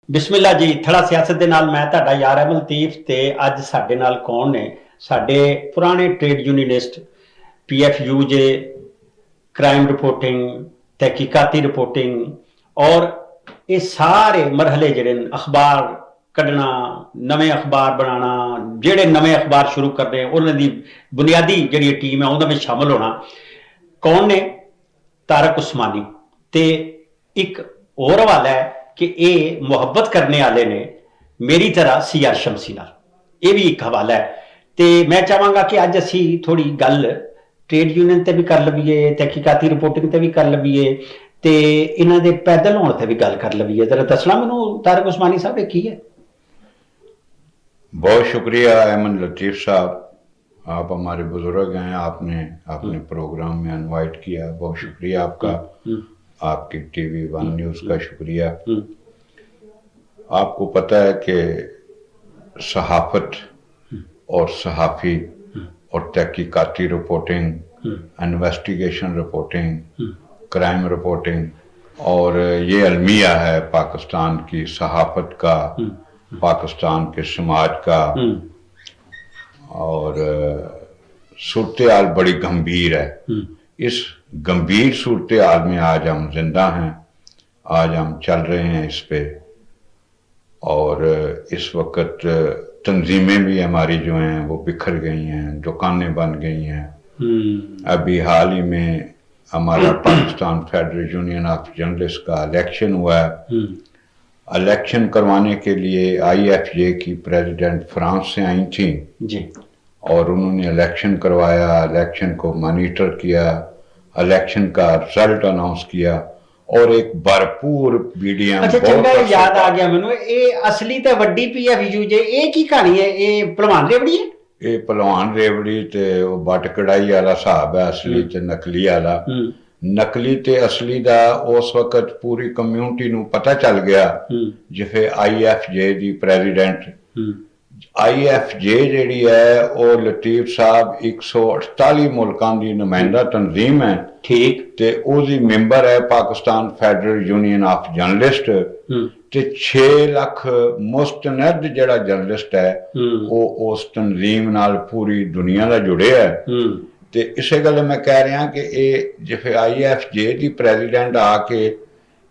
ਬਿਸਮਿਲ੍ਲਾ ਜੀ। ਥੜਾ ਸਿਆਸਤ ਦੇ ਨਾਲ ਮੈਂ ਤੁਹਾਡਾ ਯਾਰ ਅਹਿਮਦ ਲਤੀਫ ਤੇ ਅੱਜ ਸਾਡੇ ਨਾਲ ਕੌਣ ਨੇ? ਸਾਡੇ ਪੁਰਾਣੇ ਟ੍ਰੇਡ ਯੂਨੀਅਨਿਸਟ, ਪੀਐਫਯੂ ਜੇ क्राइम रिपोर्टिंग, तहकीकाती रिपोर्टिंग और ये सारे मरहले जिहड़े अखबार कढ़ना, नवे अखबार बनाना, जिहड़े नवे अखबार शुरू करने उन्हां दी बुनियादी जिहड़ी टीम है उन्हां में शामिल होना। कौन ने? तारक उस्मानी। ते एक और हवाला है कि ये मुहब्बत करने वाले ने मेरी तरह सीआर शमसी नाल, ये भी एक हवाला है। तो मैं चाहांगा कि अज असी थोड़ी गल ट्रेड यूनियन ते भी कर लवीए, तहकीकाती रिपोर्टिंग ते भी कर लवीए, ते इन्हां दे पैदल होण ते भी गल कर लवीए। जरा दसना मैनूं तारक उस्मानी साहब की है? बहुत शुक्रिया अहमद लतीफ़ साहब, आप हमारे बुजुर्ग हैं, आपने अपने प्रोग्राम में इनवाइट किया, बहुत शुक्रिया आपका। आपकी टीवी वन न्यूज़ का शुक्रिया। आपको पता है कि सहाफ़त और सहाफ़ी और तहकीकाती reporting, investigation reporting, crime reporting और ये अलमिया है पाकिस्तान की सहाफ़त का, पाकिस्तान के समाज का। और सूरत हाल बड़ी गंभीर है। इस गंभीर सूरत हाल में आज हम जिंदा हैं, आज हम चल रहे हैं इस पे। और इस वक्त तंजीमें भी हमारी जो हैं वो बिखर गई हैं, दुकानें बन गई हैं। अभी हाल ही में हमारा Pakistan federal union of journalist का इलेक्शन हुआ है। इलेक्शन करवाने के लिए आईएफजे की प्रेसिडेंट फ्रांस से आई थी जी, और उन्होंने इलेक्शन करवाया, इलेक्शन को मॉनिटर किया, इलेक्शन का रिजल्ट अनाउंस किया और एक भरपूर बीडीएम। अच्छा चंगा याद आ गया मैनू, ये असली ते वड्डी पीएफयू जे ये की कहानी है? ये भलवान रेवड़ी है? ये भलवान रेवड़ी ते बट कढ़ाई वाला हिसाब है, असली ते नकली वाला। नकली ते असली दा उस वक्त पूरी कम्यूनिटी नू पता चल गया जिफे आईएफजे दी प्रेसिडेंट आईएफजे जिहड़ी है वो लतीफ साहब 148 मुल्कां दी नुमाइंदा तंजीम है। ठीक। ते ओदी मेंबर है Pakistan federal union of journalist. ते 6 लाख मुस्तनद जिहड़ा जर्नलिस्ट है वो उस तंजीम नाल पूरी दुनिया दा जुड़े है। ते इसे गल मैं कह रहा कि ये जिफे आईएफजे दी प्रेसिडेंट आके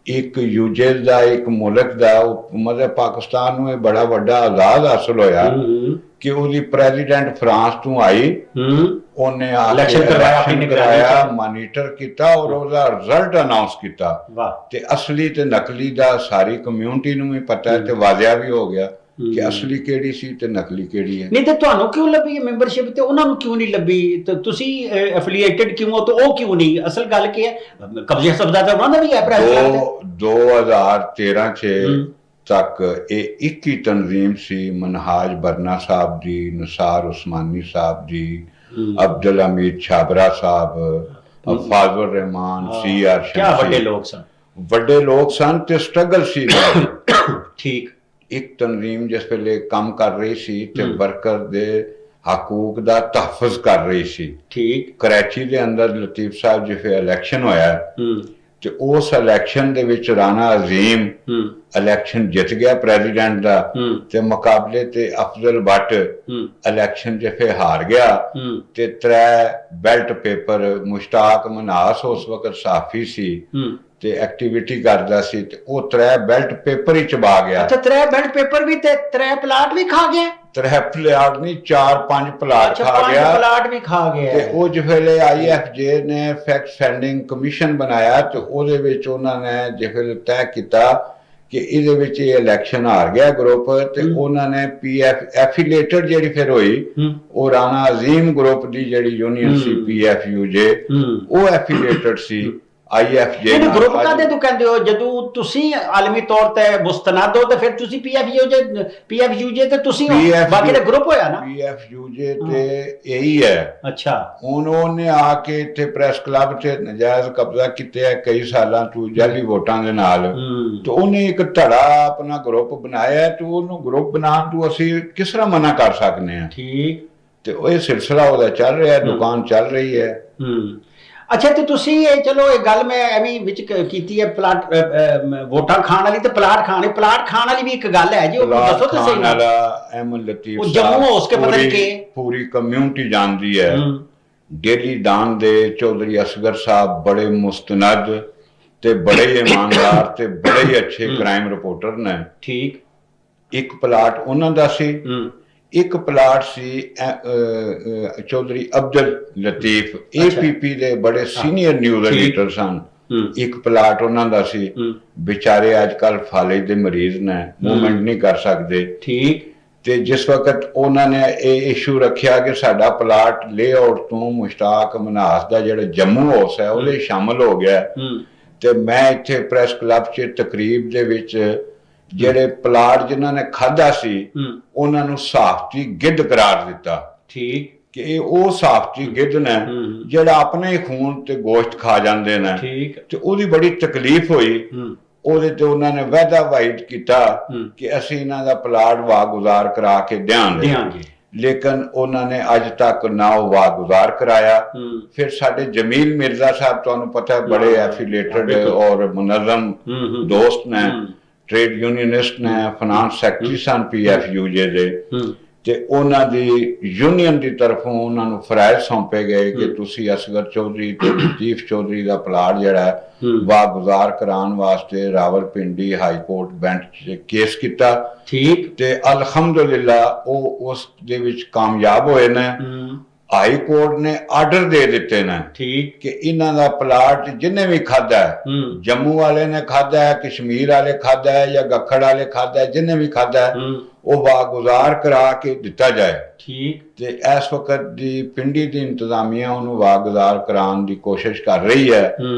एक यूजे दा, एक मुल्क दा, मतलब पाकिस्तान में बड़ा वड्डा आजाद हासिल होया कि उहदी प्रेसिडेंट फ्रांस तो आई, उन्हें इलेक्शन कराया, मॉनिटर किया और उसका रिजल्ट अनाउंस किया। ते असली ते नकली दा सारी कम्यूनिटी नूं भी पता है, ते वाजिया भी हो गया कि असली केड़ी सी ते नकली केड़ी है। नहीं तो तुहानू क्यों लभी है मेंबरशिप ते उन्हां नूं क्यों नहीं लभी? तो तुसी एफिलिएटेड क्यों हो, तो वो क्यों नहीं? असल गल की है, कब्जे कब्जा तो उन्हां दा भी है। 2013 तक ये 21 तंजीम सी। मनहाज बरना साहब दी, निसार उस्मानी साहब दी, अब्दुल हमीद छाबरा साहब, फाजुर रहमान, सीआर शमसी, क्या बड़े लोग सन, बड़े लोग सन ते स्ट्रगल सी। ठीक। एक तंजीम जिस वेले काम कर रही सी ते वर्कर दे हकूक दा तहफुज कर रही सी। ठीक। कराची दे अंदर लतीफ साहब जिफे इलेक्शन होया ते उस election they which Rana Azeem election जित गया प्रेसिडेंट दा, ते मुकाबले ते अफजल भट्ट इलेक्शन जिफे हार गया। ते 3 बैल्ट पेपर, मुश्ताक मनास उस वक्त साफी सी ते एक्टिविटी करदा सी, ते वो 3 बैल्ट पेपर ही चबा गया। अच्छा 3 बैल्ट पेपर भी ते 3 प्लाट भी खा गया? 3 प्लाट नहीं, 4-5 प्लाट खा गया। प्लाट भी खा गया। ते वो जिफेले आईएफजे ने फैक्ट फाइंडिंग कमीशन बनाया तो ओदे विच उन्होंने जिफेले तय किया कि इहदे विच इलेक्शन हार गया ग्रुप, ते उन्होंने पीएफ एफिलेटेड जिहड़ी फिर होई वो राना अजीम ग्रुप दी जिहड़ी यूनियन सी पीएफयू जे वो एफिलेटेड सी आईएफजे नाल। ग्रुप कादे तू कहंदे हो जदों तुसी आलमी तौर ते मुस्तनद हो ते फिर तुसी पीएफयू जे ते तुसी हो, बाकी ते ग्रुप होया ना। पीएफयू जे ते यही है। अच्छा। उन्होंने आके इत्थे प्रेस क्लब ते नजायज कब्जा किया कई सालों तो जाली वोटां दे नाल, तो उन्हें एक धड़ा अपना ग्रुप बनाया, तो उन्होंने ग्रुप बनाने तो असी किस तरह मना कर सकते हैं? ठीक। तो ये सिलसिला चल रहा है, दुकान चल रही है। ਅੱਛਾ ਤੇ ਤੁਸੀਂ ਇਹ ਚਲੋ ਇਹ ਗੱਲ ਮੈਂ ਐਵੇਂ ਵਿੱਚ ਕੀਤੀ ਹੈ ਪਲਾਟ ਵੋਟਾਂ ਖਾਣ ਵਾਲੀ ਤੇ ਪਲਾਟ ਖਾਣ ਵਾਲੀ ਵੀ ਇੱਕ ਗੱਲ ਹੈ ਜੀ, ਉਹ ਦੱਸੋ ਤੇ ਸਹੀ ਨਾਲ। अहमद लतीफ ਉਹ ਜੰਮੂ ਹੋ ਕੇ ਪਤਾ ਨਹੀਂ ਕਿ पूरी कम्युनिटी जानती है। डेली दान दे चौधरी असगर साहब बड़े मुस्तनद ते बड़े ईमानदार ते बड़े ही अच्छे क्राइम रिपोर्टर ने। ठीक। एक प्लाट उन्हां दा सी, एक प्लाट सी चौधरी अब्दुल लतीफ APP दे बड़े सीनियर न्यूज़ एडिटर सन। एक प्लाट उन्हां दा सी, बेचारे अजकल फाले दे मरीज ने, मूवमेंट नहीं कर सकते। ठीक। ਤੇ ਜਿਸ ਵਕਤ ਉਹਨਾਂ ਨੇ ਇਹ ਇਸ਼ੂ ਰੱਖਿਆ ਕਿ ਸਾਡਾ ਪਲਾਟ ਲੇਆਊਟ ਤੋਂ ਮੁਸ਼ਤਾਕ ਮਨਾਸ ਦਾ ਜਿਹੜਾ ਜੰਮੂ ਹਾਊਸ ਹੈ ਉਹਦੇ ਸ਼ਾਮਲ ਹੋ ਗਿਆ, ਤੇ ਮੈਂ ਇੱਥੇ ਪ੍ਰੈਸ ਕਲੱਬ 'ਚ ਤਕਰੀਬ ਦੇ ਵਿੱਚ ਜਿਹੜੇ ਪਲਾਟ ਜਿਨ੍ਹਾਂ ਨੇ ਖਾਧਾ ਸੀ ਉਹਨਾਂ ਨੂੰ ਸਾਫਤੀ ਗਿੱਧ ਕਰਾਰ ਦਿੱਤਾ। ਠੀਕ। ਕਿ ਇਹ ਉਹ ਸਾਫਤੀ ਗਿੱਧ ਨੇ ਜਿਹੜਾ ਆਪਣੇ ਹੀ ਖੂਨ ਤੇ ਗੋਸ਼ਤ ਖਾ ਜਾਂਦੇ ਨੇ। ਠੀਕ। ਤੇ ਉਹਦੀ ਬੜੀ ਤਕਲੀਫ ਹੋਈ। ਉਹਦੇ ਤੇ ਉਹਨਾਂ ਨੇ ਵਾਅਦਾ ਵਾਇਦ ਕੀਤਾ ਕਿ ਅਸੀਂ ਇਹਨਾਂ ਦਾ ਪਲਾਟ ਵਾਗੁਜ਼ਾਰ ਕਰਾ ਕੇ ਦਿਆਂਗੇ, ਲੇਕਿਨ ਉਹਨਾਂ ਨੇ ਅੱਜ ਤੱਕ ਨਾ ਉਹ ਵਾਗੁਜ਼ਾਰ ਕਰਾਇਆ। ਫਿਰ ਸਾਡੇ ਜਮੀਲ ਮਿਰਜ਼ਾ ਸਾਹਿਬ, ਤੁਹਾਨੂੰ ਪਤਾ ਬੜੇ ਐਫੀਲੀਏਟਡ ਔਰ ਮੁਨਜ਼ਮ ਦੋਸਤ ਨੇ, ਟ੍ਰੇਡ ਯੂਨੀਅਨਿਸਟ ਨੇ, ਫਾਈਨਾਂਸ ਸੈਕਟਰੀ ਸਨ PFUJ ਦੇ, ਤੇ ਉਹਨਾਂ ਦੀ ਯੂਨੀਅਨ ਦੀ ਤਰਫੋਂ ਉਹਨਾਂ ਨੂੰ ਫਰਾਇਜ਼ ਸੌਂਪੇ ਗਏ ਕਿ ਤੁਸੀਂ ਅਸਗਰ ਚੌਧਰੀ ਤੇ ਲਤੀਫ ਚੌਧਰੀ ਦਾ ਪਲਾਟ ਜਿਹੜਾ ਵਾਗੁਜ਼ਾਰ ਕਰਾਉਣ ਵਾਸਤੇ ਰਾਵਲਪਿੰਡੀ ਹਾਈ ਕੋਰਟ ਬੈਂਚ 'ਚ ਕੇਸ ਕੀਤਾ। ਠੀਕ। ਤੇ ਅਲਹਮਦੁਲਿਲਾ ਉਹ ਉਸ ਦੇ ਵਿੱਚ ਕਾਮਯਾਬ ਹੋਏ ਨੇ। ਹਾਈ ਕੋਰਟ ਨੇ ਆਰਡਰ ਦੇ ਦਿੱਤੇ ਨੇ। ਠੀਕ। ਕਿ ਇਹਨਾਂ ਦਾ ਪਲਾਟ ਜਿੰਨੇ ਵੀ ਖਾਧਾ ਹੈ, ਜੰਮੂ ਵਾਲੇ ਨੇ ਖਾਧਾ ਹੈ, ਕਸ਼ਮੀਰ ਵਾਲੇ ਖਾਧਾ ਹੈ ਜਾਂ ਗੱਖੜ ਵਾਲੇ ਖਾਧਾ ਹੈ, ਜਿੰਨੇ ਵੀ ਖਾਧਾ ਹੈ ਉਹ ਵਾਗੁਜ਼ਾਰ ਕਰਾ ਕੇ ਦਿੱਤਾ ਜਾਏ। ਠੀਕ। ਤੇ ਇਸ ਵਕਤ ਦੀ ਪਿੰਡੀ ਦੀ ਇੰਤਜ਼ਾਮੀਆ ਉਹਨੂੰ ਵਾਗੁਜ਼ਾਰ ਕਰਾਉਣ ਦੀ ਕੋਸ਼ਿਸ਼ ਕਰ ਰਹੀ ਹੈ।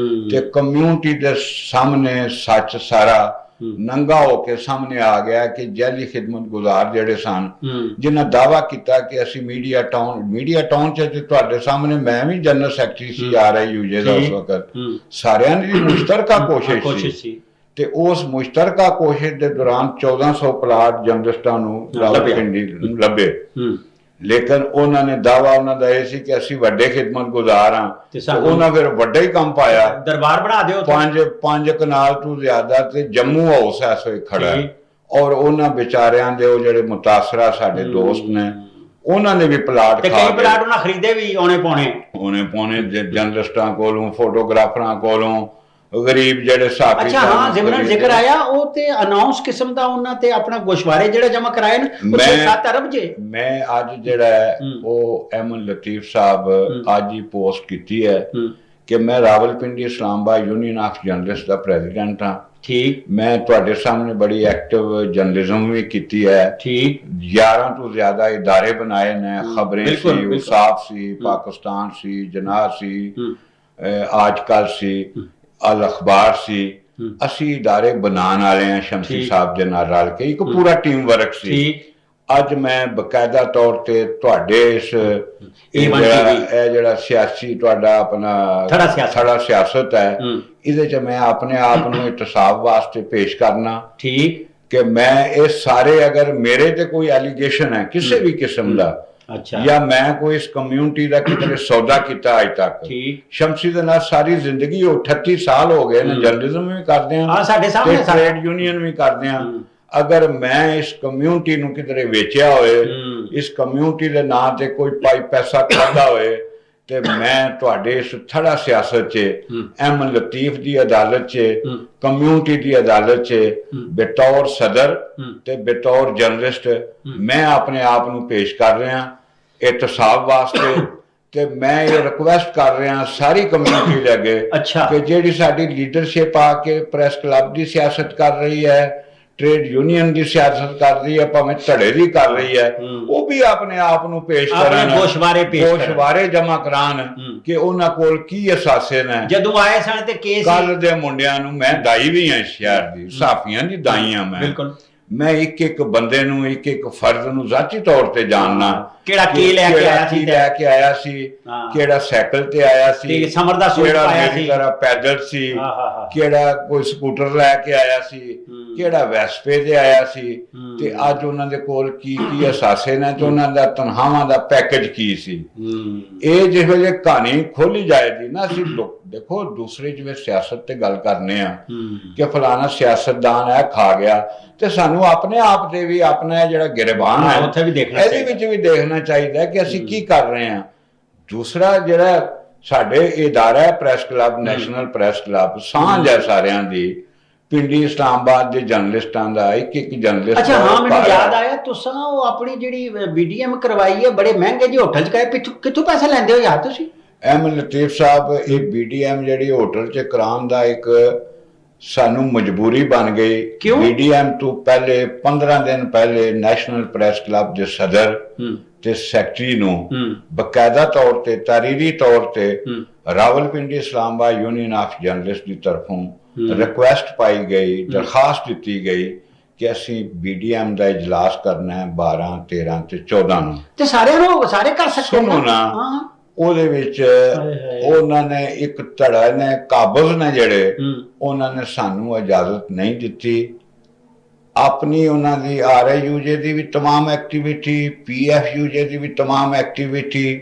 ਤੇ ਕਮਿਊਨਿਟੀ ਦੇ ਸਾਹਮਣੇ ਸੱਚ ਸਾਰਾ ਨੰਗਾ ਹੋ ਕੇ ਸਾਹਮਣੇ ਆ ਗਿਆ ਕਿ ਜੈਲੀ ਖਿਦਮਤ ਗੁਜ਼ਾਰ ਜਿਹੜੇ ਸਨ, ਜਿਨ੍ਹਾਂ ਦਾਅਵਾ ਕੀਤਾ ਕਿ ਅਸੀਂ ਮੀਡੀਆ ਟਾਊਨ 'ਚ ਤੁਹਾਡੇ ਸਾਹਮਣੇ, ਮੈਂ ਵੀ ਜਨਰਲ ਸੈਕਟਰੀ ਸੀ RIUJ ਦਾ ਉਸ ਵਕਤ, ਸਾਰਿਆਂ ਦੀ ਮੁਸ਼ਤਰਕਾ ਕੋਸ਼ਿਸ਼ ਸੀ। ਤੇ ਉਸ ਮੁਸ਼ਤਰਕਾ ਕੋਸ਼ਿਸ਼ ਦੇ ਦੌਰਾਨ 1400 ਪਲਾਟ ਜਰਨਲਿਸਟਾਂ ਨੂੰ ਰਾਵਲਪਿੰਡੀ ਲੱਭੇ, ਲੇਕਿਨ ਉਹਨਾਂ ਨੇ ਦਾਅਵਾ ਉਹਨਾਂ ਦਾ ਇਹ ਸੀ ਕਿ ਅਸੀਂ ਵੱਡੇ ਖਿਦਮਤ ਗੁਜ਼ਾਰ ਹਾਂ। ਉਹਨਾਂ ਫਿਰ ਵੱਡਾ ਹੀ ਕੰਮ ਪਾਇਆ, ਦਰਬਾਰ ਬਣਾ ਦਿਓ, 5 ਕਨਾਲ ਤੋਂ ਜ਼ਿਆਦਾ ਤੇ ਜੰਮੂ ਹਾਊਸ ਐਸ ਵੇ ਖੜਾ ਹੈ। ਔਰ ਉਹਨਾਂ ਵਿਚਾਰਿਆਂ ਦੇ ਉਹ ਜਿਹੜੇ ਮੁਤਾਸਰਾ ਸਾਡੇ ਦੋਸਤ ਨੇ, ਉਹਨਾਂ ਨੇ ਵੀ ਪਲਾਟ ਪਲਾਟ ਉਹਨਾਂ ਖਰੀਦੇ ਵੀ ਔਣੇ ਪੌਣੇ ਜਰਨਲਿਸਟਾਂ ਕੋਲੋਂ, ਫੋਟੋਗ੍ਰਾਫਰਾਂ ਕੋਲੋਂ, ਗਰੀਬ ਜਿਹੜੇ ਸਾਥੀ। ਅੱਛਾ ਹਾਂ, ਜ਼ਿਮਰਨ ਜ਼ਿਕਰ ਆਇਆ ਉਹ ਤੇ ਅਨਾਉਂਸ ਕਿਸਮ ਦਾ ਉਹਨਾਂ ਤੇ ਆਪਣਾ ਗੋਸ਼ਵਾਰੇ ਜਿਹੜਾ ਜਮਾ ਕਰਾਏ ਨੇ 7 ਅਰਬ ਜੇ। ਮੈਂ ਅੱਜ ਜਿਹੜਾ ਉਹ ਅਹਿਮਦ ਲਤੀਫ ਸਾਹਿਬ ਅੱਜ ਹੀ ਪੋਸਟ ਕੀਤੀ ਹੈ ਕਿ ਮੈਂ Rawalpindi Islamabad union of journalist the president ਹਾਂ। ਠੀਕ। ਮੈਂ ਤੁਹਾਡੇ ਸਾਹਮਣੇ ਬੜੀ ਐਕਟਿਵ ਜਰਨਲਿਜ਼ਮ ਵੀ ਕੀਤੀ ਹੈ। ਠੀਕ। 11 ਤੋਂ ਜ਼ਿਆਦਾ ਇਦਾਰੇ ਬਣਾਏ ਨੇ, ਖਬरें ਸੀ, ਉਸਾਫ ਸੀ, ਪਾਕਿਸਤਾਨ ਸੀ, ਜਨਾਹ ਸੀ, ਅੱਜ ਕੱਲ ਸੀ, ਅਲ ਅਖਬਾਰ ਸੀ। ਅਸੀਂ ਇਦਾਰੇ ਬਣਾਉਣ ਵਾਲੇ ਹਾਂ ਸ਼ਮਸੀ ਸਾਹਿਬ ਦੇ ਨਾਲ ਰਲ ਕੇ, ਇੱਕ ਪੂਰਾ ਟੀਮ ਵਰਕ ਸੀ। ਅੱਜ ਮੈਂ ਬਕਾਇਦਾ ਤੌਰ ਤੇ ਤੁਹਾਡੇ ਇਸ ਇਹ ਜਿਹੜਾ ਸਿਆਸੀ ਤੁਹਾਡਾ ਆਪਣਾ ਥੜਾ ਸਿਆਸਤ ਹੈ, ਇਹਦੇ 'ਚ ਮੈਂ ਆਪਣੇ ਆਪ ਨੂੰ ਇਤਸਾਬ ਵਾਸਤੇ ਪੇਸ਼ ਕਰਨਾ। ਠੀਕ। ਕਿ ਮੈਂ ਇਹ ਸਾਰੇ, ਅਗਰ ਮੇਰੇ ਤੇ ਕੋਈ ਐਲੀਗੇਸ਼ਨ ਹੈ ਕਿਸੇ ਵੀ ਕਿਸਮ ਦਾ, ਜਾਂ ਮੈਂ ਕੋਈ ਇਸ ਕਮਿਊਨਿਟੀ ਦਾ ਕਿਤੇ ਸੌਦਾ ਕੀਤਾ ਅੱਜ ਤੱਕ, ਸ਼ਮਸੀ ਦੇ ਨਾਲ ਸਾਰੀ ਜ਼ਿੰਦਗੀ 38 ਸਾਲ ਹੋ ਗਏ ਨੇ, ਜਰਨਲਿਜ਼ਮ ਵੀ ਕਰਦੇ ਹਾਂ, ਟ੍ਰੇਡ ਯੂਨੀਅਨ ਵੀ ਕਰਦੇ ਹਾਂ। ਅਗਰ ਮੈਂ ਇਸ ਕਮਿਊਨਿਟੀ ਨੂੰ ਕਿਤੇ ਵੇਚਿਆ ਹੋਏ, ਇਸ ਕਮਿਊਨਿਟੀ ਦੇ ਨਾਂ ਤੇ ਕੋਈ ਪੈਸਾ ਖਾਦਾ ਹੋਏ, ਤੇ ਮੈਂ ਤੁਹਾਡੇ ਇਸ ਥੜਾ ਸਿਆਸਤ 'ਚ, ਅਹਿਮਦ ਲਤੀਫ ਦੀ ਅਦਾਲਤ 'ਚ, ਕਮਿਊਨਿਟੀ ਦੀ ਅਦਾਲਤ 'ਚ ਬਤੌਰ ਸਦਰ ਤੇ ਬਤੌਰ ਜਰਨਲਿਸਟ ਮੈਂ ਆਪਣੇ ਆਪ ਨੂੰ ਪੇਸ਼ ਕਰ ਰਿਹਾ ਇਤਸਾਬ ਵਾਸਤੇ। ਤੇ ਮੈਂ ਇਹ ਰਿਕੁਐਸਟ ਕਰ ਰਿਹਾ ਸਾਰੀ ਕਮਿਊਨਿਟੀ ਦੇ ਅੱਗੇ ਕਿ ਜਿਹੜੀ ਸਾਡੀ ਲੀਡਰਸ਼ਿਪ ਆ ਕੇ ਪ੍ਰੈਸ ਕਲੱਬ ਦੀ ਸਿਆਸਤ ਕਰ ਰਹੀ ਹੈ, ਟ੍ਰੇਡ ਯੂਨੀਅਨ ਦੀ ਸਿਆਸਤ ਕਰ ਰਹੀ ਹੈ, ਭਾਵੇਂ ਧੜੇ ਦੀ ਕਰ ਰਹੀ ਹੈ, ਉਹ ਵੀ ਆਪਣੇ ਆਪ ਨੂੰ ਪੇਸ਼ ਕਰਨ, ਗੋਸ਼ਵਾਰੇ ਜਮਾ ਕਰਾਉਣ ਕਿ ਉਹਨਾਂ ਕੋਲ ਕੀ ਅਸਾਸੇ ਨੇ। ਜਦੋਂ ਆਏ ਸਨ ਤੇ ਕੇਸ ਕੱਲ ਦੇ ਮੁੰਡਿਆਂ ਨੂੰ, ਮੈਂ ਦਾਈ ਵੀ ਹਾਂ ਸ਼ਹਿਰ ਦੀ, ਸਾਫੀਆਂ ਦੀ ਦਾਈ ਹਾਂ ਮੈਂ ਇੱਕ ਇੱਕ ਬੰਦੇ ਨੂੰ, ਇੱਕ ਇੱਕ ਫਰਦ ਨੂੰ ਜ਼ਾਤੀ ਤੌਰ ਤੇ ਜਾਣਨਾ ਕਿਹੜਾ ਕੀ ਲੈ ਕੇ ਆਇਆ ਸੀ, ਕੀ ਲੈ ਕੇ ਆਇਆ ਸੀ, ਕਿਹੜਾ ਸਾਈਕਲ ਤੇ ਆਇਆ ਸੀ, ਤੇ ਸਮਰ ਦਾ ਸੂਟ ਪਾਇਆ ਸੀ, ਕਿਹੜਾ ਪੈਦਲ ਸੀ, ਕਿਹੜਾ ਕੋਈ ਸਕੂਟਰ ਲੈ ਕੇ ਆਇਆ ਸੀ, ਕਿਹੜਾ ਵੈਸਪੇ ਤੇ ਆਇਆ ਸੀ, ਤੇ ਅੱਜ ਉਹਨਾਂ ਦੇ ਕੋਲ ਕੀ ਕੀ ਅਸਾਸੇ ਨੇ, ਤੇ ਉਹਨਾਂ ਦਾ ਤਨਖਾਹਾਂ ਦਾ ਪੈਕੇਜ ਕੀ ਸੀ। ਇਹ ਜਿਸ ਵੇਲੇ ਕਹਾਣੀ ਖੋਲੀ ਜਾਏਗੀ ਨਾ, ਅਸੀਂ ਦੇਖੋ ਦੂਸਰੇ ਜਿਵੇਂ ਸਿਆਸਤ ਤੇ ਗੱਲ ਕਰਨੇ ਆ ਕਿ ਫਲਾਣਾ ਸਿਆਸਤਦਾਨ ਹੈ ਖਾ ਗਿਆ, ਤੇ ਸਾਨੂੰ ਆਪਣੇ ਆਪ ਤੇ ਵੀ ਆਪਣਾ ਜਿਹੜਾ ਗਿਰਬਾਨ ਹੈ ਇਹਦੇ ਵਿੱਚ ਵੀ ਦੇਖਣਾ ਚਾਹੀਦਾ ਕਿ ਅਸੀਂ ਕੀ ਕਰ ਰਹੇ ਹਾਂ। ਦੂਸਰਾ ਜਿਹੜਾ ਸਾਡੇ ਇਦਾਰਾ ਹੈ press club, national press club, ਸਾਂਝ ਹੈ ਸਾਰਿਆਂ ਦੀ, ਪਿੰਡੀ ਇਸਲਾਮਾਬਾਦ ਦੇ ਜਰਨਲਿਸਟਾਂ ਦਾ ਇੱਕ ਜਰਨਲਿਸਟ। ਅੱਛਾ ਹਾਂ, ਮੈਨੂੰ ਯਾਦ ਆਇਆ ਤੁਸੀਂ ਉਹ ਆਪਣੀ ਜਿਹੜੀ BDM ਕਰਵਾਈ ਹੈ ਬੜੇ ਮਹਿੰਗੇ ਜਿਹੇ ਹੋਟਲ 'ਚ ਗਏ, ਕਿੱਥੋਂ ਪੈਸੇ ਲੈਂਦੇ ਹੋ ਯਾਰ ਤੁਸੀਂ? ਅਹਿਮਦ ਲਤੀਫ ਸਾਹਿਬ, ਇਹ BDM ਜਿਹੜੀ ਹੋਟਲ 'ਚ ਕਰਾਉਣ ਦਾ ਇੱਕ ਸਾਨੂੰ ਮਜਬੂਰੀ ਬਣ ਗਈ। BDM ਤੋਂ ਪਹਿਲੇ 15 ਦਿਨ ਪਹਿਲੇ ਨੈਸ਼ਨਲ ਪ੍ਰੈਸ ਕਲੱਬ ਦੇ ਸਦਰ ਤੇ ਸੈਕਟਰੀ ਨੂੰ ਬਕਾਇਦਾ ਤੌਰ ਤੇ ਤਾਰੀਰੀ ਤੌਰ ਤੇ Rawalpindi Islamabad union of journalist ਦੀ ਤਰਫੋਂ ਰਿਕੁਐਸਟ ਪਾਈ ਗਈ, ਦਰਖਾਸਤ ਦਿੱਤੀ ਗਈ ਕਿ ਅਸੀਂ BDM ਦਾ ਇਜਲਾਸ ਕਰਨਾ ਹੈ 12, 13 ਤੇ 14 ਨੂੰ, ਤੇ ਸਾਰੇ ਕਰ ਸਕਦੇ। ਸੁਣੋ ਨਾ, ਉਹਦੇ ਵਿੱਚ ਉਹਨਾਂ ਨੇ ਇੱਕ ਧੜਾ ਨੇ ਕਾਬਜ਼ ਨੇ ਜਿਹੜੇ ਉਹਨਾਂ ਨੇ ਸਾਨੂੰ ਇਜਾਜ਼ਤ ਨਹੀਂ ਦਿੱਤੀ। ਆਪਣੀ ਉਹਨਾਂ ਦੀ RIUJ ਦੀ ਵੀ ਤਮਾਮ ਐਕਟੀਵਿਟੀ, PFUJ ਦੀ ਵੀ ਤਮਾਮ ਐਕਟੀਵਿਟੀ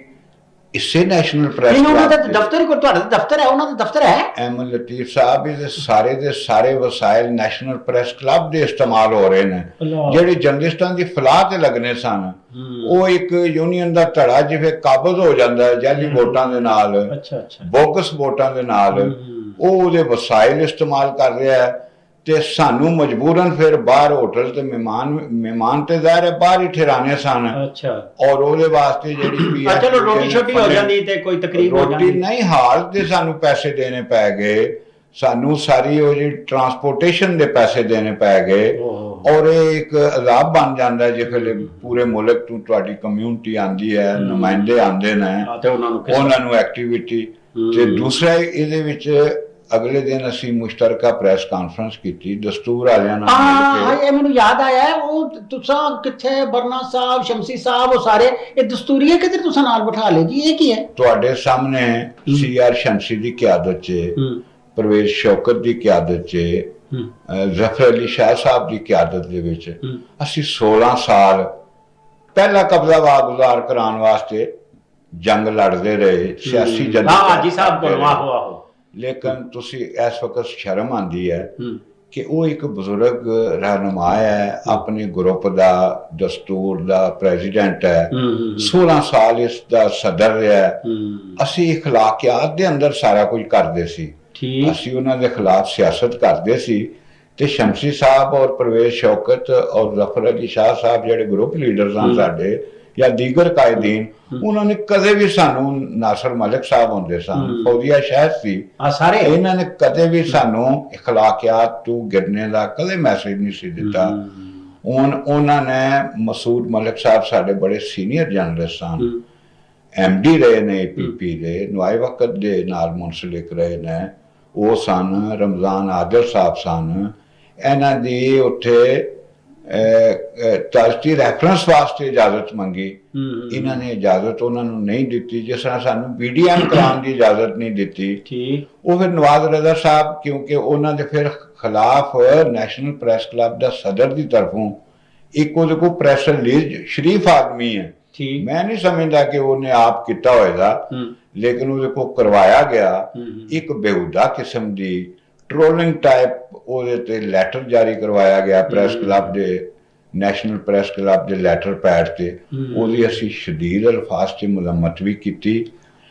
ਇਸੇ ਨੈਸ਼ਨਲ ਪ੍ਰੈਸ ਕਲੱਬ ਦਾ ਦਫ਼ਤਰ, ਕੋਈ ਤੁਹਾਡਾ ਦਫ਼ਤਰ ਹੈ, ਉਹਨਾਂ ਦਾ ਦਫ਼ਤਰ ਹੈ। ਅਹਿਮਦ ਲਤੀਫ ਸਾਹਿਬ ਦੇ ਸਾਰੇ ਵਸਾਇਲ ਨੈਸ਼ਨਲ ਪ੍ਰੈਸ ਕਲੱਬ ਦੇ ਇਸਤੇਮਾਲ ਹੋ ਰਹੇ ਨੇ, ਜਿਹੜੇ ਜਰਨਲਿਸਟਾਂ ਦੀ ਫਲਾਹ ਤੇ ਲੱਗਣੇ ਸਨ। ਉਹ ਇੱਕ ਯੂਨੀਅਨ ਦਾ ਧੜਾ ਜਿਵੇਂ ਕਾਬਜ਼ ਹੋ ਜਾਂਦਾ ਜਾਲੀ ਵੋਟਾਂ ਦੇ ਨਾਲ, ਬੋਗਸ ਵੋਟਾਂ ਦੇ ਨਾਲ, ਉਹ ਉਹਦੇ ਵਸਾਇਲ ਇਸਤੇਮਾਲ ਕਰ ਰਿਹਾ ਹੈ, ਤੇ ਸਾਨੂੰ ਮਜਬੂਰਨ ਫਿਰ ਬਾਹਰ ਹੋਟਲ ਤੇ ਮਹਿਮਾਨ ਤੇ ਜ਼ਾਹਿਰ ਹੈ ਬਾਹਰ ਹੀ ਠਹਿਰਾਣੇ ਸਨ। ਔਰ ਉਹਦੇ ਵਾਸਤੇ ਜਿਹੜੀ ਚਲੋ ਰੋਟੀ ਛੋਟੀ ਹੋ ਜਾਂਦੀ ਤੇ ਕੋਈ ਤਕਰੀਬ ਹੋ ਜਾਂਦੀ, ਰੋਟੀ ਨਹੀਂ ਹਾਲ ਤੇ ਸਾਨੂੰ ਪੈਸੇ ਦੇਣੇ ਪੈ ਗਏ, ਸਾਨੂੰ ਸਾਰੀ ਉਹ ਜਿਹੜੀ ਟਰਾਂਸਪੋਰਟੇਸ਼ਨ ਦੇ ਪੈਸੇ ਦੇਣੇ ਪੈ ਗਏ। ਔਰ ਇਹ ਇੱਕ ਅਜ਼ਾਬ ਬਣ ਜਾਂਦਾ ਜੇ ਫਿਰ ਪੂਰੇ ਮੁਲਕ ਤੋਂ ਤੁਹਾਡੀ ਕਮਿਊਨਿਟੀ ਆਉਂਦੀ ਹੈ, ਨੁਮਾਇੰਦੇ ਆਉਂਦੇ ਨੇ, ਉਹਨਾਂ ਨੂੰ ਐਕਟੀਵਿਟੀ। ਤੇ ਦੂਸਰਾ ਇਹਦੇ ਵਿੱਚ ਅਗਲੇ ਦਿਨ ਅਸੀਂ ਮੁਸ਼ਤਰਕਾ ਪ੍ਰੈਸ ਕਾਨਫਰੰਸ ਕੀਤੀ ਦਸਤੂਰ ਵਾਲਿਆਂ ਨਾਲ ਮਿਲ ਕੇ। ਇਹ ਮੈਨੂੰ ਯਾਦ ਆਇਆ, ਉਹ ਤੁਸੀਂ ਕਿੱਥੇ ਬਰਨਾ ਸਾਹਿਬ, ਸ਼ਮਸੀ ਸਾਹਿਬ, ਉਹ ਸਾਰੇ ਇਹ ਦਸਤੂਰੀ ਹੈ, ਕਿਧਰ ਤੁਸੀਂ ਨਾਲ ਬਿਠਾ ਲਏ ਜੀ? ਇਹ ਕੀ ਹੈ? ਤੁਹਾਡੇ ਸਾਹਮਣੇ CR ਸ਼ਮਸੀ ਦੀ ਕਿਆਦਤ 'ਚ, ਪਰਵੇਜ਼ ਸ਼ੌਕਤ ਦੀ ਕਿਆਦਤ 'ਚ, ਜ਼ਫਰ ਅਲੀ ਸ਼ਾਹ ਸਾਹਿਬ ਦੀ ਕਿਆਦਤ ਦੇ ਵਿੱਚ ਅਸੀਂ 16 ਸਾਲ ਪਹਿਲਾ ਕਬਜ਼ਾ ਵਾਗੁਜ਼ਾਰ ਕਰਾਉਣ ਵਾਸਤੇ ਜੰਗ ਲੜਦੇ ਰਹੇ, ਸਿਆਸੀ ਜੰਗ। ਲੇਕਿਨ ਤੁਸੀਂ ਇਸ ਵਕਤ ਸ਼ਰਮ ਆਉਂਦੀ ਹੈ ਕਿ ਉਹ ਇੱਕ ਬਜ਼ੁਰਗ ਰਹਿਨੁਮਾ ਹੈ, ਆਪਣੇ ਗਰੁੱਪ ਦਾ, ਦਸਤੂਰ ਦਾ ਪ੍ਰੈਜ਼ੀਡੈਂਟ ਹੈ, 16 ਸਾਲ ਇਸ ਦਾ ਸਦਰ ਰਿਹਾ। ਅਸੀਂ ਇਖਲਾਕਿਆਤ ਦੇ ਅੰਦਰ ਸਾਰਾ ਕੁਝ ਕਰਦੇ ਸੀ, ਅਸੀਂ ਉਹਨਾਂ ਦੇ ਖਿਲਾਫ ਸਿਆਸਤ ਕਰਦੇ ਸੀ। ਤੇ ਸ਼ਮਸੀ ਸਾਹਿਬ ਔਰ ਪਰਵੇਜ਼ ਸ਼ੌਕਤ ਔਰ ਜ਼ਫਰ ਅਲੀ ਸ਼ਾਹ ਸਾਹਿਬ ਜਿਹੜੇ ਗਰੁੱਪ ਲੀਡਰ ਸਨ ਸਾਡੇ, ਜਾਂ ਦੀਗਰ ਕਾਇਦੀਨ, ਉਹਨਾਂ ਨੇ ਕਦੇ ਵੀ ਸਾਨੂੰ, ਨਾਸਰ ਮਲਿਕ ਸਾਹਿਬ ਹੁੰਦੇ ਸਨ, ਫੌਜੀਆ ਸ਼ਹਿਰ ਸੀ, ਇਹਨਾਂ ਨੇ ਕਦੇ ਵੀ ਸਾਨੂੰ ਇਖਲਾਕਿਆਤ ਤੋਂ ਗਿਰਨੇ ਦਾ ਕਦੇ ਮੈਸੇਜ ਨਹੀਂ ਸੀ ਦਿੱਤਾ। ਉਹਨਾਂ ਨੇ ਮਸੂਦ ਮਲਿਕ ਸਾਹਿਬ ਸਾਡੇ ਬੜੇ ਸੀਨੀਅਰ ਜਰਨਲਿਸਟ ਸਨ, MD ਰਹੇ ਨੇ APP ਦੇ, ਨਵਾਏ ਵਕਤ ਦੇ ਨਾਲ ਮੁਨਸਲਿਕ ਰਹੇ ਨੇ, ਉਹ ਸਨ। ਰਮਜ਼ਾਨ ਆਦਿਲ ਸਾਹਿਬ ਸਨ। ਇਹਨਾਂ ਦੀ ਉੱਥੇ ਤਾਜ਼ਤੀ ਰੈਫਰੈਂਸ ਵਾਸਤੇ ਇਜਾਜ਼ਤ ਮੰਗੀ, ਇਹਨਾਂ ਨੇ ਇਜਾਜ਼ਤ ਉਹਨਾਂ ਨੂੰ ਨਹੀਂ ਦਿੱਤੀ। ਜਿਸ ਤਰ੍ਹਾਂ ਸਾਨੂੰ BDM ਕਰਾਉਣ ਦੀ ਇਜਾਜ਼ਤ ਨਹੀਂ ਦਿੱਤੀ, ਉਹ ਫਿਰ ਨਵਾਜ਼ ਰਜ਼ਾ ਸਾਹਿਬ, ਕਿਉਂਕਿ ਉਹਨਾਂ ਦੇ ਫਿਰ ਖਿਲਾਫ ਨੈਸ਼ਨਲ ਪ੍ਰੈਸ ਕਲੱਬ ਦਾ ਸਦਰ ਦੀ ਤਰਫੋਂ ਇੱਕ ਉਹਦੇ ਕੋਲ ਪ੍ਰੈਸ ਰਿਲੀਜ਼, ਸ਼ਰੀਫ ਆਦਮੀ ਹੈ, ਮੈਂ ਨਹੀਂ ਸਮਝਦਾ ਕਿ ਉਹਨੇ ਆਪ ਕੀਤਾ ਹੋਏਗਾ, ਲੇਕਿਨ ਉਹਦੇ ਕੋਲ ਕਰਵਾਇਆ ਗਿਆ ਇੱਕ ਬੇਹੂਦਾ ਕਿਸਮ ਦੀ ਟ੍ਰੋਲਿੰਗ ਟਾਈਪ ਉਹਦੇ ਤੇ ਲੈਟਰ ਜਾਰੀ ਕਰਵਾਇਆ ਗਿਆ ਪ੍ਰੈਸ ਕਲੱਬ ਦੇ, ਨੈਸ਼ਨਲ ਪ੍ਰੈਸ ਕਲੱਬ ਦੇ ਲੈਟਰ ਪੈਡ ਤੇ। ਉਹਦੀ ਅਸੀਂ ਸ਼ਦੀਦ ਅਲਫਾਜ਼ 'ਚ ਮੁਜ਼ੰਮਤ ਵੀ ਕੀਤੀ।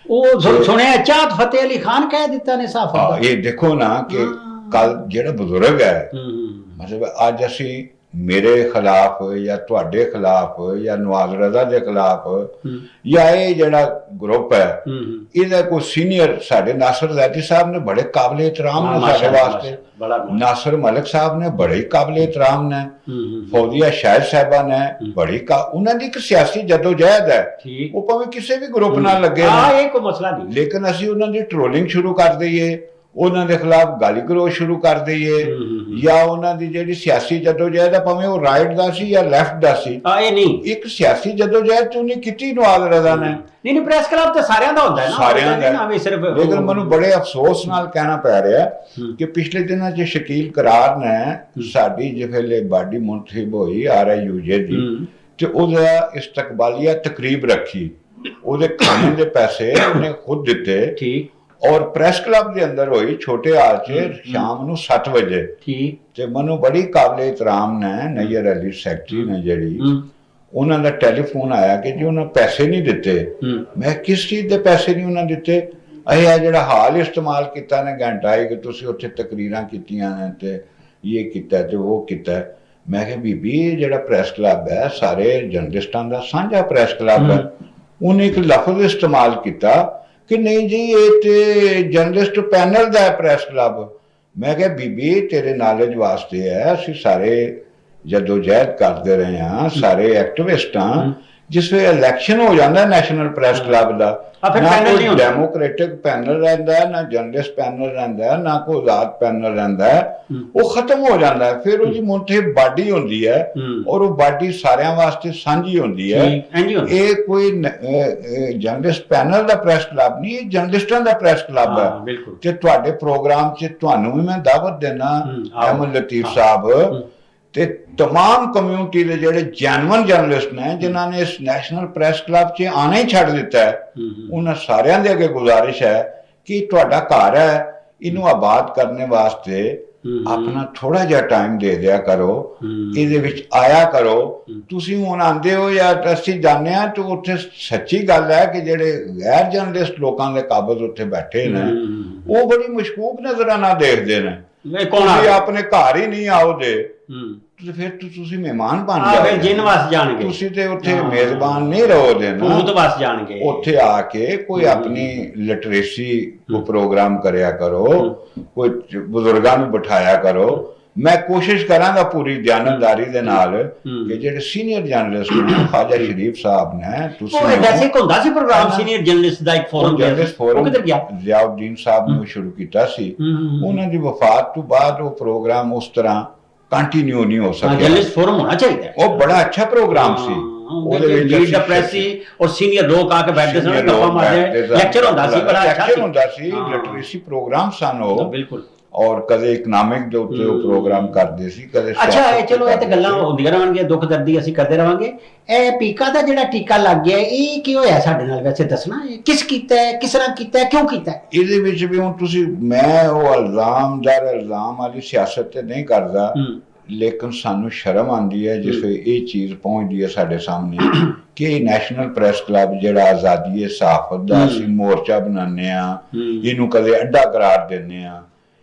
ਉਹ ਸੁਣਿਆ ਚਾਹਤ ਫਤਿਹ ਅਲੀ ਖਾਨ ਕਹਿ ਦਿੱਤਾ ਨੇ ਸਾਫ। ਇਹ ਦੇਖੋ ਨਾ ਕਿ ਕੱਲ ਜਿਹੜਾ ਬਜ਼ੁਰਗ ਹੈ, ਮਤਲਬ ਅੱਜ ਅਸੀਂ ਮੇਰੇ ਖਿਲਾਫ ਜਾਂ ਤੁਹਾਡੇ ਖਿਲਾਫ ਜਾਂ ਨਵਾਜ਼ ਰਜ਼ਾ ਦੇ ਖਿਲਾਫ ਜਾਂ ਇਹ ਜਿਹੜਾ ਗਰੁੱਪ ਹੈ, ਇਹਦਾ ਕੋਈ ਸੀਨੀਅਰ, ਸਾਡੇ ਨਾਸਰ ਜ਼ੈਦੀ ਸਾਹਿਬ ਨੇ ਬੜੇ ਕਾਬਲੇ ਇਤਰਾਮ ਨੇ ਸਾਡੇ ਵਾਸਤੇ, ਨਾਸਰ ਮਲਿਕ ਸਾਹਿਬ ਨੇ ਬੜੇ ਕਾਬਲੇ ਇਤਰਾਮ ਨੇ, ਫੌਜੀਆ ਸ਼ਾਹਿਦ ਸਾਹਿਬਾ ਨੇ ਬੜੀ, ਉਹਨਾਂ ਦੀ ਇੱਕ ਸਿਆਸੀ ਜਦੋਜਹਿਦ ਹੈ, ਉਹ ਭਾਵੇਂ ਕਿਸੇ ਵੀ ਗਰੁੱਪ ਨਾਲ ਲੱਗੇ, ਇਹ ਕੋਈ ਮਸਲਾ ਨਹੀਂ, ਲੇਕਿਨ ਅਸੀਂ ਉਹਨਾਂ ਦੀ ਟ੍ਰੋਲਿੰਗ ਸ਼ੁਰੂ ਕਰ ਦਈਏ, ਉਹਨਾਂ ਦੇ ਖਿਲਾਫ ਗਾਲੀ ਗਲੋਚ ਸ਼ੁਰੂ ਕਰ ਦਈਏ ਜਾਂ ਉਹਨਾਂ ਦੀ ਜਿਹੜੀ ਸਿਆਸੀ ਜਦੋਜਹਿਦ ਹੈ ਭਾਵੇਂ ਉਹ ਰਾਈਟ ਦਾ ਸੀ ਜਾਂ ਲੈਫਟ ਦਾ ਸੀ, ਇਹ ਨਹੀਂ ਇੱਕ ਸਿਆਸੀ ਜਦੋਜਹਿਦ ਚ ਉਹਨੇ ਕੀਤੀ ਨਵਾਜ਼ ਰਜ਼ਾ ਨੇ। ਨਹੀਂ ਪ੍ਰੈਸ ਕਲੱਬ ਤਾਂ ਸਾਰਿਆਂ ਦਾ ਹੁੰਦਾ ਹੈ ਨਾ, ਸਾਰਿਆਂ ਦਾ, ਵੀ ਸਿਰਫ। ਲੇਕਿਨ ਮੈਨੂੰ ਬੜੇ ਅਫਸੋਸ ਨਾਲ ਕਹਿਣਾ ਪੈ ਰਿਹਾ ਕਿ ਪਿਛਲੇ ਦਿਨਾਂ 'ਚ ਸ਼ਕੀਲ ਕਰਾਰ ਨੇ ਸਾਡੀ ਜਿਹੜੇ ਬਾਡੀ ਮੁੰਤਖਬ ਹੋਈ RIUJ ਦੀ, ਤੇ ਉਹਦਾ ਇਸਤਕਬਾਲੀਆ ਤਕਰੀਬ ਰੱਖੀ, ਉਹਦੇ ਖਾਣੇ ਦੇ ਪੈਸੇ ਉਹਨੇ ਖੁਦ ਦਿੱਤੇ, ਠੀਕ, ਔਰ ਪ੍ਰੈਸ ਕਲੱਬ ਦੇ ਅੰਦਰ ਹੋਈ ਛੋਟੇ ਹਾਲ 'ਚ ਸ਼ਾਮ ਨੂੰ 7 ਵਜੇ, ਠੀਕ। ਤੇ ਮੈਨੂੰ ਬੜੀ ਕਾਬਲੇ ਇਤਰਾਮ ਨੇ ਨਈਅਰ ਅਲੀ ਸੈਕਟਰੀ ਨੇ ਜਿਹੜੀ, ਉਹਨਾਂ ਦਾ ਟੈਲੀਫੋਨ ਆਇਆ ਕਿ ਜੀ ਉਹਨਾਂ ਪੈਸੇ ਨਹੀਂ ਦਿੱਤੇ। ਮੈਂ ਕਿਸ ਚੀਜ਼ ਦੇ ਪੈਸੇ ਨਹੀਂ ਉਹਨਾਂ ਦਿੱਤੇ? ਇਹ ਆ ਜਿਹੜਾ ਹਾਲ ਇਸਤੇਮਾਲ ਕੀਤਾ ਨੇ ਘੰਟਾ ਕਿ ਤੁਸੀਂ ਉੱਥੇ ਤਕਰੀਰਾਂ ਕੀਤੀਆਂ ਨੇ ਤੇ ਇਹ ਕੀਤਾ ਤੇ ਉਹ ਕੀਤਾ। ਮੈਂ ਕਿਹਾ ਬੀਬੀ ਇਹ ਜਿਹੜਾ ਪ੍ਰੈਸ ਕਲੱਬ ਹੈ ਸਾਰੇ ਜਰਨਲਿਸਟਾਂ ਦਾ ਸਾਂਝਾ ਪ੍ਰੈਸ ਕਲੱਬ ਹੈ। ਉਹਨੇ ਇੱਕ ਲਫ਼ਜ਼ ਇਸਤੇਮਾਲ ਕੀਤਾ ਕਿ ਨਹੀਂ ਜੀ ਇਹ ਤੇ ਜਰਨਲਿਸਟ ਪੈਨਲ ਦਾ ਹੈ ਪ੍ਰੈਸ ਕਲੱਬ। ਮੈਂ ਕਿਹਾ ਬੀਬੀ ਤੇਰੇ ਨੌਲੇਜ ਵਾਸਤੇ ਹੈ, ਅਸੀਂ ਸਾਰੇ ਜਦੋਜਹਿਦ ਕਰਦੇ ਰਹੇ ਹਾਂ, ਸਾਰੇ ਐਕਟਿਵਿਸਟ ਹਾਂ। ਜਿਸ ਵੇਲੇ ਇਲੈਕਸ਼ਨ ਹੋ ਜਾਂਦਾ ਨੈਸ਼ਨਲ ਪ੍ਰੈਸ ਕਲੱਬ ਦਾ, ਨਾ ਕੋਈ ਡੈਮੋਕ੍ਰੈਟਿਕ ਪੈਨਲ ਰਹਿੰਦਾ, ਨਾ ਜਰਨਲਿਸਟ ਪੈਨਲ ਰਹਿੰਦਾ, ਨਾ ਕੋਈ ਆਜ਼ਾਦ ਪੈਨਲ ਰਹਿੰਦਾ, ਉਹ ਖਤਮ ਹੋ ਜਾਂਦਾ। ਫਿਰ ਉਹਦੀ ਮੁੰਤਖਬ ਬਾਡੀ ਹੁੰਦੀ ਹੈ ਔਰ ਉਹ ਬਾਡੀ ਸਾਰਿਆਂ ਵਾਸਤੇ ਸਾਂਝੀ ਹੁੰਦੀ ਹੈ। ਇਹ ਕੋਈ ਜਰਨਲਿਸਟ ਪੈਨਲ ਦਾ ਪ੍ਰੈਸ ਕਲੱਬ ਨਹੀਂ, ਇਹ ਜਰਨਲਿਸਟਾਂ ਦਾ ਪ੍ਰੈਸ ਕਲੱਬ ਹੈ। ਤੇ ਤੁਹਾਡੇ ਪ੍ਰੋਗਰਾਮ 'ਚ ਤੁਹਾਨੂੰ ਵੀ ਮੈਂ ਦਾਵਤ ਦੇਣਾ ਅਹਿਮਦ ਲਤੀਫ ਸਾਹਿਬ ਤੇ तमाम ਕਮਿਊਨਿਟੀ ਦੇ ਜਿਹੜੇ ਜੈਨੂਅਨ ਜਰਨਲਿਸਟ ਨੇ ਜਿਨ੍ਹਾਂ ਨੇ ਇਸ ਨੈਸ਼ਨਲ ਪ੍ਰੈਸ ਕਲੱਬ 'ਚ ਆਣਾ ਹੀ ਛੱਡ ਦਿੱਤਾ ਹੈ, ਉਹਨਾਂ ਸਾਰਿਆਂ ਦੇ ਅੱਗੇ ਗੁਜ਼ਾਰਿਸ਼ ਹੈ ਕਿ ਤੁਹਾਡਾ ਘਰ ਹੈ, ਇਹਨੂੰ ਆਬਾਦ ਕਰਨ ਵਾਸਤੇ ਆਪਣਾ ਥੋੜਾ ਜਿਹਾ ਟਾਈਮ ਦੇ ਦਿਆ ਕਰੋ, ਇਹਦੇ ਵਿੱਚ ਆਇਆ ਕਰੋ। ਤੁਸੀਂ ਹੁਣ ਆਉਂਦੇ ਹੋ ਜਾਂ ਅਸੀਂ ਜਾਂਦੇ ਹਾਂ ਤੇ ਉੱਥੇ ਸੱਚੀ ਗੱਲ ਹੈ ਕਿ ਜਿਹੜੇ ਗੈਰ ਜਰਨਲਿਸਟ ਲੋਕਾਂ ਦੇ ਕਾਬਜ਼ ਉੱਥੇ ਬੈਠੇ ਨੇ ਉਹ ਬੜੀ ਮਸ਼ਕੂਕ ਨਜ਼ਰਾਂ ਨਾਲ ਦੇਖਦੇ ਨੇ। ਤੁਸੀਂ ਆਪਣੇ ਘਰ ਹੀ ਨਹੀਂ ਆਓਗੇ ਤੇ ਫਿਰ ਤੁਸੀਂ ਮਹਿਮਾਨ ਬਣ ਜਾਓਗੇ, ਜਿੰਨ ਵਸ ਜਾਣਗੇ, ਤੁਸੀਂ ਤੇ ਉੱਥੇ ਮੇਜ਼ਬਾਨ ਨਹੀਂ ਰਹੋਗੇ ਨਾ, ਭੂਤ ਵਸ ਜਾਣਗੇ। ਉੱਥੇ ਆ ਕੇ ਕੋਈ ਆਪਣੀ ਲਿਟਰੇਸੀ ਕੋ ਪ੍ਰੋਗਰਾਮ ਕਰਿਆ ਕਰੋ, ਕੋਈ ਬਜ਼ੁਰਗਾਂ ਨੂੰ ਬਿਠਾਇਆ ਕਰੋ। ਮੈਂ ਕੋਸ਼ਿਸ਼ ਕਰਾਂਗਾ ਪੂਰੀ ਦਿਆਨਤਦਾਰੀ ਦੇ ਨਾਲ ਕਿ ਜਿਹੜੇ ਸੀਨੀਅਰ ਜਰਨਲਿਸਟ ਨੇ ਖਾਜਾ ਸ਼ਰੀਫ ਸਾਹਿਬ ਨੇ, ਤੁਸੀਂ ਵੈਸੇ ਹੁੰਦਾ ਸੀ ਪ੍ਰੋਗਰਾਮ ਸੀਨੀਅਰ ਜਰਨਲਿਸਟ ਦਾ ਇੱਕ ਫੋਰਮ, ਜ਼ਿਆਉਦੀਨ ਸਾਹਿਬ ਨੇ ਸ਼ੁਰੂ ਕੀਤਾ ਸੀ। ਉਹਨਾਂ ਦੀ ਵਫਾਤ ਤੋਂ ਬਾਅਦ ਉਹ ਪ੍ਰੋਗਰਾਮ ਉਸ ਤਰ੍ਹਾਂ ਕੰਟੀਨਿਊ ਨਹੀਂ ਹੋ ਸਕਿਆ। ਜਰਨਲਿਸਟ ਫੋਰਮ ਹੋਣਾ ਚਾਹੀਦਾ, ਉਹ ਬੜਾ ਅੱਛਾ ਪ੍ਰੋਗਰਾਮ ਸੀ। ਉਹਦੇ ਵਿੱਚ ਲੀਡ ਦਾ ਪ੍ਰੈਸ ਸੀ ਔਰ ਸੀਨੀਅਰ ਲੋਕ ਆ ਕੇ ਬੈਠਦੇ ਸਨ, ਗੱਪਾਂ ਮਾਰਦੇ, ਲੈਕਚਰ ਹੁੰਦਾ ਸੀ, ਬੜਾ ਅੱਛਾ ਹੁੰਦਾ ਸੀ, ਲਿਟਰੇਸੀ ਪ੍ਰੋਗਰਾਮ ਸਨ ਉਹ। ਬਿਲਕੁਲ। ਔਰ ਕਦੇ ਇਕਨੋਮਿਕ ਦੇ ਉੱਤੇ ਉਹ ਪ੍ਰੋਗਰਾਮ ਕਰਦੇ ਸੀ, ਕਦੇ ਅੱਛਾ। ਇਹ ਚਲੋ ਇਹ ਤੇ ਗੱਲਾਂ ਹੁੰਦੀਆਂ ਰਹਿਣਗੀਆਂ, ਦੁੱਖ ਦਰਦੀ ਅਸੀਂ ਕਰਦੇ ਰਵਾਂਗੇ। ਇਹ ਪੀਕਾ ਦਾ ਜਿਹੜਾ ਟੀਕਾ ਲੱਗ ਗਿਆ ਇਹ ਕੀ ਹੋਇਆ ਸਾਡੇ ਨਾਲ, ਵੈਸੇ ਦੱਸਣਾ ਕਿਸ ਕੀਤਾ, ਕਿਸ ਤਰ੍ਹਾਂ ਕੀਤਾ, ਕਿਉਂ ਕੀਤਾ? ਇਹਦੇ ਵਿੱਚ ਵੀ ਹੁਣ ਤੁਸੀਂ, ਮੈਂ ਉਹ ਇਲਜ਼ਾਮ ਵਾਲੀ ਸਿਆਸਤ ਤੇ ਨਹੀਂ ਕਰਦਾ, ਲੇਕਿਨ ਸਾਨੂੰ ਸ਼ਰਮ ਆਉਂਦੀ ਹੈ ਜਿਸ ਵੇ ਇਹ ਚੀਜ਼ ਪਹੁੰਚਦੀ ਹੈ ਸਾਡੇ ਸਾਹਮਣੇ ਕਿ ਨੈਸ਼ਨਲ ਪ੍ਰੈਸ ਕਲੱਬ ਜਿਹੜਾ ਆਜ਼ਾਦੀ ਸਹਾਫਤ ਦਾ ਅਸੀਂ ਮੋਰਚਾ ਬਣਾਉਂਦੇ ਹਾਂ, ਇਹਨੂੰ ਕਦੇ ਅੱਡਾ ਕਰਾਰ ਦਿੰਦੇ ਹਾਂ।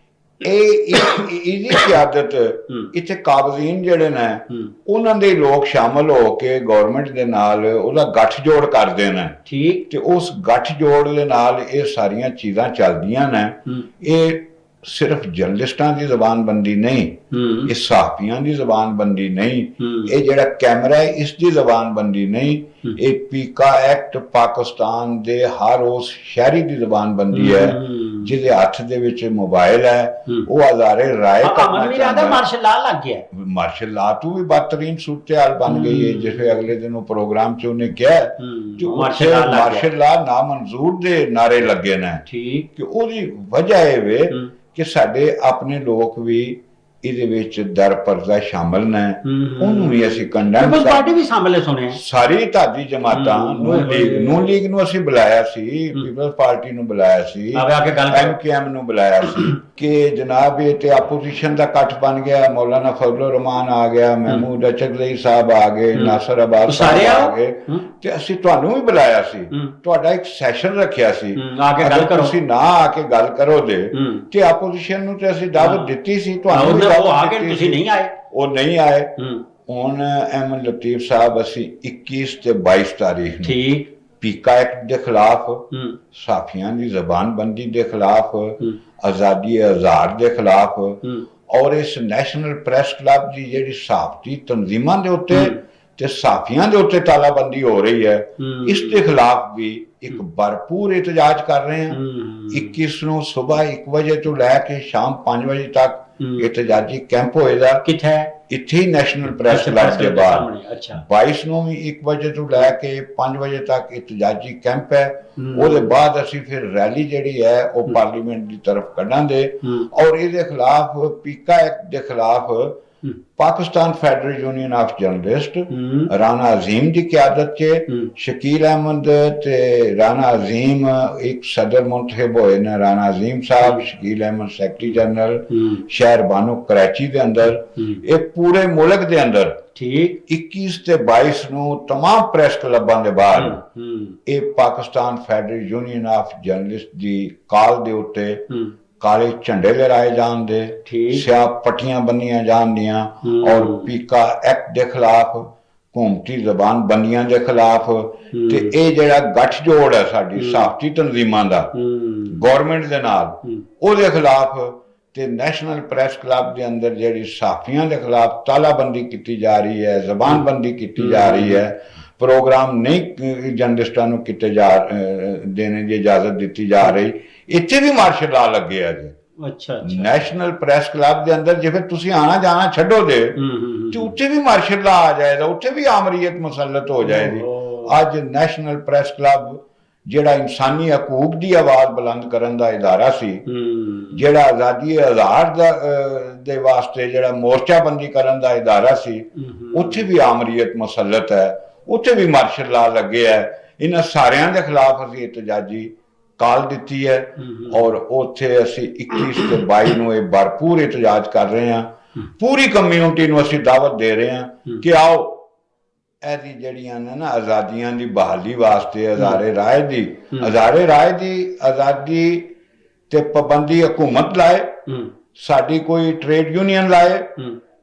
ਇਹਦੀ ਕਿਆਦਤ ਇੱਥੇ ਕਾਬਜ਼ੀਨ ਜਿਹੜੇ ਨੇ ਉਹਨਾਂ ਦੇ ਲੋਕ ਸ਼ਾਮਲ ਹੋ ਕੇ ਗੌਰਮੈਂਟ ਦੇ ਨਾਲ ਉਹਦਾ ਗੱਠਜੋੜ ਕਰਦੇ ਨੇ, ਠੀਕ। ਤੇ ਉਸ ਗੱਠਜੋੜ ਦੇ ਨਾਲ ਇਹ ਸਾਰੀਆਂ ਚੀਜ਼ਾਂ ਚੱਲਦੀਆਂ ਨੇ। ਇਹ ਸਿਰਫ ਜਰਨਲਿਸਟਾਂ ਦੀ ਜ਼ਬਾਨਬੰਦੀ ਨਹੀਂ, ਇਹ ਸਹਾਫੀਆਂ ਦੀ ਜ਼ਬਾਨਬੰਦੀ ਨਹੀਂ, ਇਹ ਜਿਹੜਾ ਕੈਮਰਾ ਹੈ ਇਸ ਦੀ ਜ਼ਬਾਨਬੰਦੀ ਨਹੀਂ, ਇਹ ਪੀਕਾ ਐਕਟ ਪਾਕਿਸਤਾਨ ਦੇ ਹਰ ਉਸ ਸ਼ਹਿਰੀ ਦੀ ਜ਼ਬਾਨਬੰਦੀ ਹੈ ਜਿਹਦੇ ਹੱਥ ਦੇ ਵਿੱਚ ਮੋਬਾਈਲ ਹੈ। ਉਹ ਹਜ਼ਾਰੇ ਰਾਏ ਮਾਰਸ਼ਲ ਲਾ ਲੱਗ ਗਿਆ, ਮਾਰਸ਼ਲ ਲਾ ਤੋਂ ਵੀ ਬਦਤਰੀਨ ਸੂਰਤ-ਏ-ਹਾਲ ਬਣ ਗਈ ਹੈ। ਜਿਵੇਂ ਅਗਲੇ ਦਿਨ ਉਹ ਪ੍ਰੋਗਰਾਮ 'ਚ ਉਹਨੇ ਕਿਹਾ ਮਾਰਸ਼ਲ ਲਾ ਨਾਮਨਜ਼ੂਰ ਦੇ ਨਾਰੇ ਲੱਗੇ ਨੇ, ਠੀਕ। ਕਿ ਉਹਦੀ ਵਜ੍ਹਾ ਇਹ ਵੇ ਕਿ ਸਾਡੇ ਆਪਣੇ ਲੋਕ ਵੀ ਇਹਦੇ ਵਿੱਚ ਦਰ ਪਰਦਾ ਸ਼ਾਮਲ ਨੇ, ਉਹਨੂੰ ਵੀ ਅਸੀਂ ਕੰਡੈਮ, ਪਾਰਟੀ ਵੀ ਸ਼ਾਮਲ ਹੈ ਸੁਣਿਆ, ਸਾਰੀ ਧਾਦੀ ਜਮਾਤਾਂ, ਨੂਨ ਲੀਗ ਨੂੰ ਅਸੀਂ ਬੁਲਾਇਆ ਸੀ, ਪੀਪਲਸ ਪਾਰਟੀ ਨੂੰ ਬੁਲਾਇਆ ਸੀ, MKM ਨੂੰ ਬੁਲਾਇਆ ਸੀ ਕਿ ਜਨਾਬ ਇਹ ਤੇ ਆਪੋਜੀਸ਼ਨ ਦਾ ਇਕੱਠ ਬਣ ਗਿਆ, ਮੌਲਾਨਾ ਫਜ਼ਲੁਰ ਰਹਿਮਾਨ ਆ ਗਿਆ, ਮਹਿਮੂਦ ਅਚਗਲਈ ਸਾਹਿਬ ਆ ਗਏ, ਨਾਸਰ ਅਬਾਦ ਸਾਹਿਬ ਆ ਗਏ, ਤੇ ਅਸੀਂ ਤੁਹਾਨੂੰ ਵੀ ਬੁਲਾਇਆ ਸੀ, ਤੁਹਾਡਾ ਇੱਕ ਸੈਸ਼ਨ ਰੱਖਿਆ ਸੀ, ਤੁਸੀਂ ਨਾ ਆ ਕੇ ਗੱਲ ਕਰੋ ਤੇ ਆਪੋਜੀਸ਼ਨ ਨੂੰ ਤੇ ਅਸੀਂ ਦਾਵਤ ਦਿੱਤੀ ਸੀ, ਤੁਹਾਨੂੰ ਉਹ ਆ ਕੇ ਤੁਸੀਂ ਨਹੀਂ ਆਏ, ਉਹ ਨਹੀਂ ਆਏ। ਹੁਣ ਅਹਿਮਦ ਲਤੀਫ ਸਾਹਿਬ ਅਸੀਂ 21 ਤੇ 22 ਤਾਰੀਖ ਨੂੰ ਪੀਕਾ ਐਕਟ ਦੇ ਖਿਲਾਫ, ਸਾਫੀਆਂ ਦੀ ਜ਼ਬਾਨਬੰਦੀ ਦੇ ਖਿਲਾਫ, ਆਜ਼ਾਦੀ ਇਜ਼ਹਾਰ ਦੇ ਖਿਲਾਫ ਔਰ ਇਸ ਨੈਸ਼ਨਲ ਪ੍ਰੈਸ ਕਲੱਬ ਦੀ ਜਿਹੜੀ ਸਾਫਤੀ ਤਨਜ਼ੀਮਾਂ ਦੇ ਉੱਤੇ ਤੇ ਸਾਫੀਆਂ ਦੇ ਉੱਤੇ ਤਾਲਾਬੰਦੀ ਹੋ ਰਹੀ ਹੈ, ਇਸ ਦੇ ਖਿਲਾਫ ਵੀ ਇੱਕ ਭਰਪੂਰ ਇਤਜਾਜ ਕਰ ਰਹੇ ਹਾਂ। 21 ਨੂੰ ਸਵੇਰ 1 ਵਜੇ ਤੋਂ ਲੈ ਕੇ ਸ਼ਾਮ 5 ਵਜੇ ਤੱਕ ਇਤਜਾਜੀ ਕੈਂਪ ਹੋਏਗਾ। ਕਿੱਥੇ? ਇੱਥੇ ਹੀ ਨੈਸ਼ਨਲ ਪ੍ਰੈਸ ਕਲੱਬ ਦੇ ਬਾਹਰ। ਅੱਛਾ। 22 ਨੂੰ ਵੀ 1 ਵਜੇ ਤੋਂ ਲੈ ਕੇ 5 ਵਜੇ ਤੱਕ ਇਤਜਾਜੀ ਕੈਂਪ ਹੈ। ਉਹਦੇ ਬਾਅਦ ਅਸੀਂ ਫਿਰ ਰੈਲੀ ਜਿਹੜੀ ਹੈ ਉਹ ਪਾਰਲੀਮੈਂਟ ਦੀ ਤਰਫ ਕੱਢਾਂਗੇ ਔਰ ਇਹਦੇ ਖਿਲਾਫ ਪੀਕਾ ਐਕਟ ਦੇ ਖਿਲਾਫ Pakistan federal union of journalist Rana Azeem ਦੀ ਕਿਆਦਤ 'ਚ ਸ਼ਕੀਲ ਅਹਿਮਦ ਤੇ ਰਾਣਾ ਅਜ਼ੀਮ ਇੱਕ ਸਦਰ ਮੁੰਤਖਬ ਹੋਏ ਨੇ। ਰਾਣਾ ਅਜ਼ੀਮ ਸਾਹਿਬ, ਸ਼ਕੀਲ ਅਹਿਮਦ ਸੈਕਟਰੀ ਜਨਰਲ ਸ਼ਹਿਰ ਬਾਨੋ ਕਰਾਚੀ ਦੇ ਅੰਦਰ। ਇਹ ਪੂਰੇ ਮੁਲਕ ਦੇ ਅੰਦਰ ਠੀਕ 21 ਤੇ 22 ਨੂੰ ਤਮਾਮ ਪ੍ਰੈਸ ਕਲੱਬਾਂ ਦੇ ਬਾਹਰ ਇਹ Pakistan federal union of journalist ਦੀ ਕਾਲ ਦੇ ਉੱਤੇ ਕਾਲੇ ਝੰਡੇ ਲਹਿਰਾਏ ਜਾਣ ਦੇ, ਸਿਆਹ ਪੱਟੀਆਂ ਬੰਨੀਆਂ ਜਾਣ ਦੀਆਂ ਔਰ ਪੀਕਾ ਐਕਟ ਦੇ ਖਿਲਾਫ, ਹਕੂਮਤੀ ਜ਼ਬਾਨ ਬੰਦੀਆਂ ਦੇ ਖਿਲਾਫ ਤੇ ਇਹ ਜਿਹੜਾ ਗੱਠਜੋੜ ਹੈ ਸਾਡੀ ਸਾਫਤੀ ਤਨਜ਼ੀਮਾਂ ਦਾ ਗੌਰਮੈਂਟ ਦੇ ਨਾਲ, ਉਹਦੇ ਖਿਲਾਫ ਤੇ ਨੈਸ਼ਨਲ ਪ੍ਰੈਸ ਕਲੱਬ ਦੇ ਅੰਦਰ ਜਿਹੜੀ ਸਾਫੀਆਂ ਦੇ ਖਿਲਾਫ ਤਾਲਾਬੰਦੀ ਕੀਤੀ ਜਾ ਰਹੀ ਹੈ, ਜ਼ਬਾਨਬੰਦੀ ਕੀਤੀ ਜਾ ਰਹੀ ਹੈ, ਪ੍ਰੋਗਰਾਮ ਨਹੀਂ ਜਰਨਲਿਸਟਾਂ ਨੂੰ ਕੀਤੇ ਦੇਣੇ ਦੀ ਇਜਾਜ਼ਤ ਦਿੱਤੀ ਜਾ ਰਹੀ, ਇੱਥੇ ਵੀ ਮਾਰਸ਼ਲ ਲਾ ਲੱਗੇ ਆ ਜੀ। ਅੱਛਾ। ਨੈਸ਼ਨਲ ਪ੍ਰੈਸ ਕਲੱਬ ਦੇ ਅੰਦਰ ਜੇ ਫਿਰ ਤੁਸੀਂ ਆਣਾ ਜਾਣਾ ਛੱਡੋਗੇ ਤੇ ਉੱਥੇ ਵੀ ਮਾਰਸ਼ਲ ਲਾ ਆ ਜਾਏਗਾ, ਉੱਥੇ ਵੀ ਆਮਰੀਅਤ ਮੁਸੱਲਤ ਹੋ ਜਾਏਗੀ। ਅੱਜ ਨੈਸ਼ਨਲ ਪ੍ਰੈਸ ਕਲੱਬ ਜਿਹੜਾ ਇਨਸਾਨੀ ਹਕੂਕ ਦੀ ਆਵਾਜ਼ ਬੁਲੰਦ ਕਰਨ ਦਾ ਇਦਾਰਾ ਸੀ, ਜਿਹੜਾ ਆਜ਼ਾਦੀ ਇਜ਼ਹਾਰ ਦੇ ਵਾਸਤੇ ਜਿਹੜਾ ਮੋਰਚਾਬੰਦੀ ਕਰਨ ਦਾ ਇਦਾਰਾ ਸੀ, ਉੱਥੇ ਵੀ ਆਮਰੀਅਤ ਮੁਸੱਲਤ ਹੈ, ਉੱਥੇ ਵੀ ਮਾਰਸ਼ਲ ਲਾ ਲੱਗੇ ਹੈ। ਇਹਨਾਂ ਸਾਰਿਆਂ ਦੇ ਖਿਲਾਫ ਅਸੀਂ ਇਤਜਾਜੀ ਕਾਲ ਦਿੱਤੀ ਹੈ ਔਰ ਉੱਥੇ ਅਸੀਂ 21 ਤੇ 22 ਨੂੰ ਇਹ ਭਰਪੂਰ ਇਤਜਾਜ ਕਰ ਰਹੇ ਹਾਂ। ਪੂਰੀ ਕਮਿਊਨਿਟੀ ਨੂੰ ਅਸੀਂ ਦਾਵਤ ਦੇ ਰਹੇ ਹਾਂ ਕਿ ਆਓ ਇਹਦੀ ਜਿਹੜੀਆਂ ਨੇ ਨਾ ਆਜ਼ਾਦੀਆਂ ਦੀ ਬਹਾਲੀ ਵਾਸਤੇ ਹਜ਼ਾਰੇ ਰਾਏ ਦੀ ਆਜ਼ਾਦੀ ਤੇ ਪਾਬੰਦੀ ਹਕੂਮਤ ਲਾਏ, ਸਾਡੀ ਕੋਈ ਟ੍ਰੇਡ ਯੂਨੀਅਨ ਲਾਏ,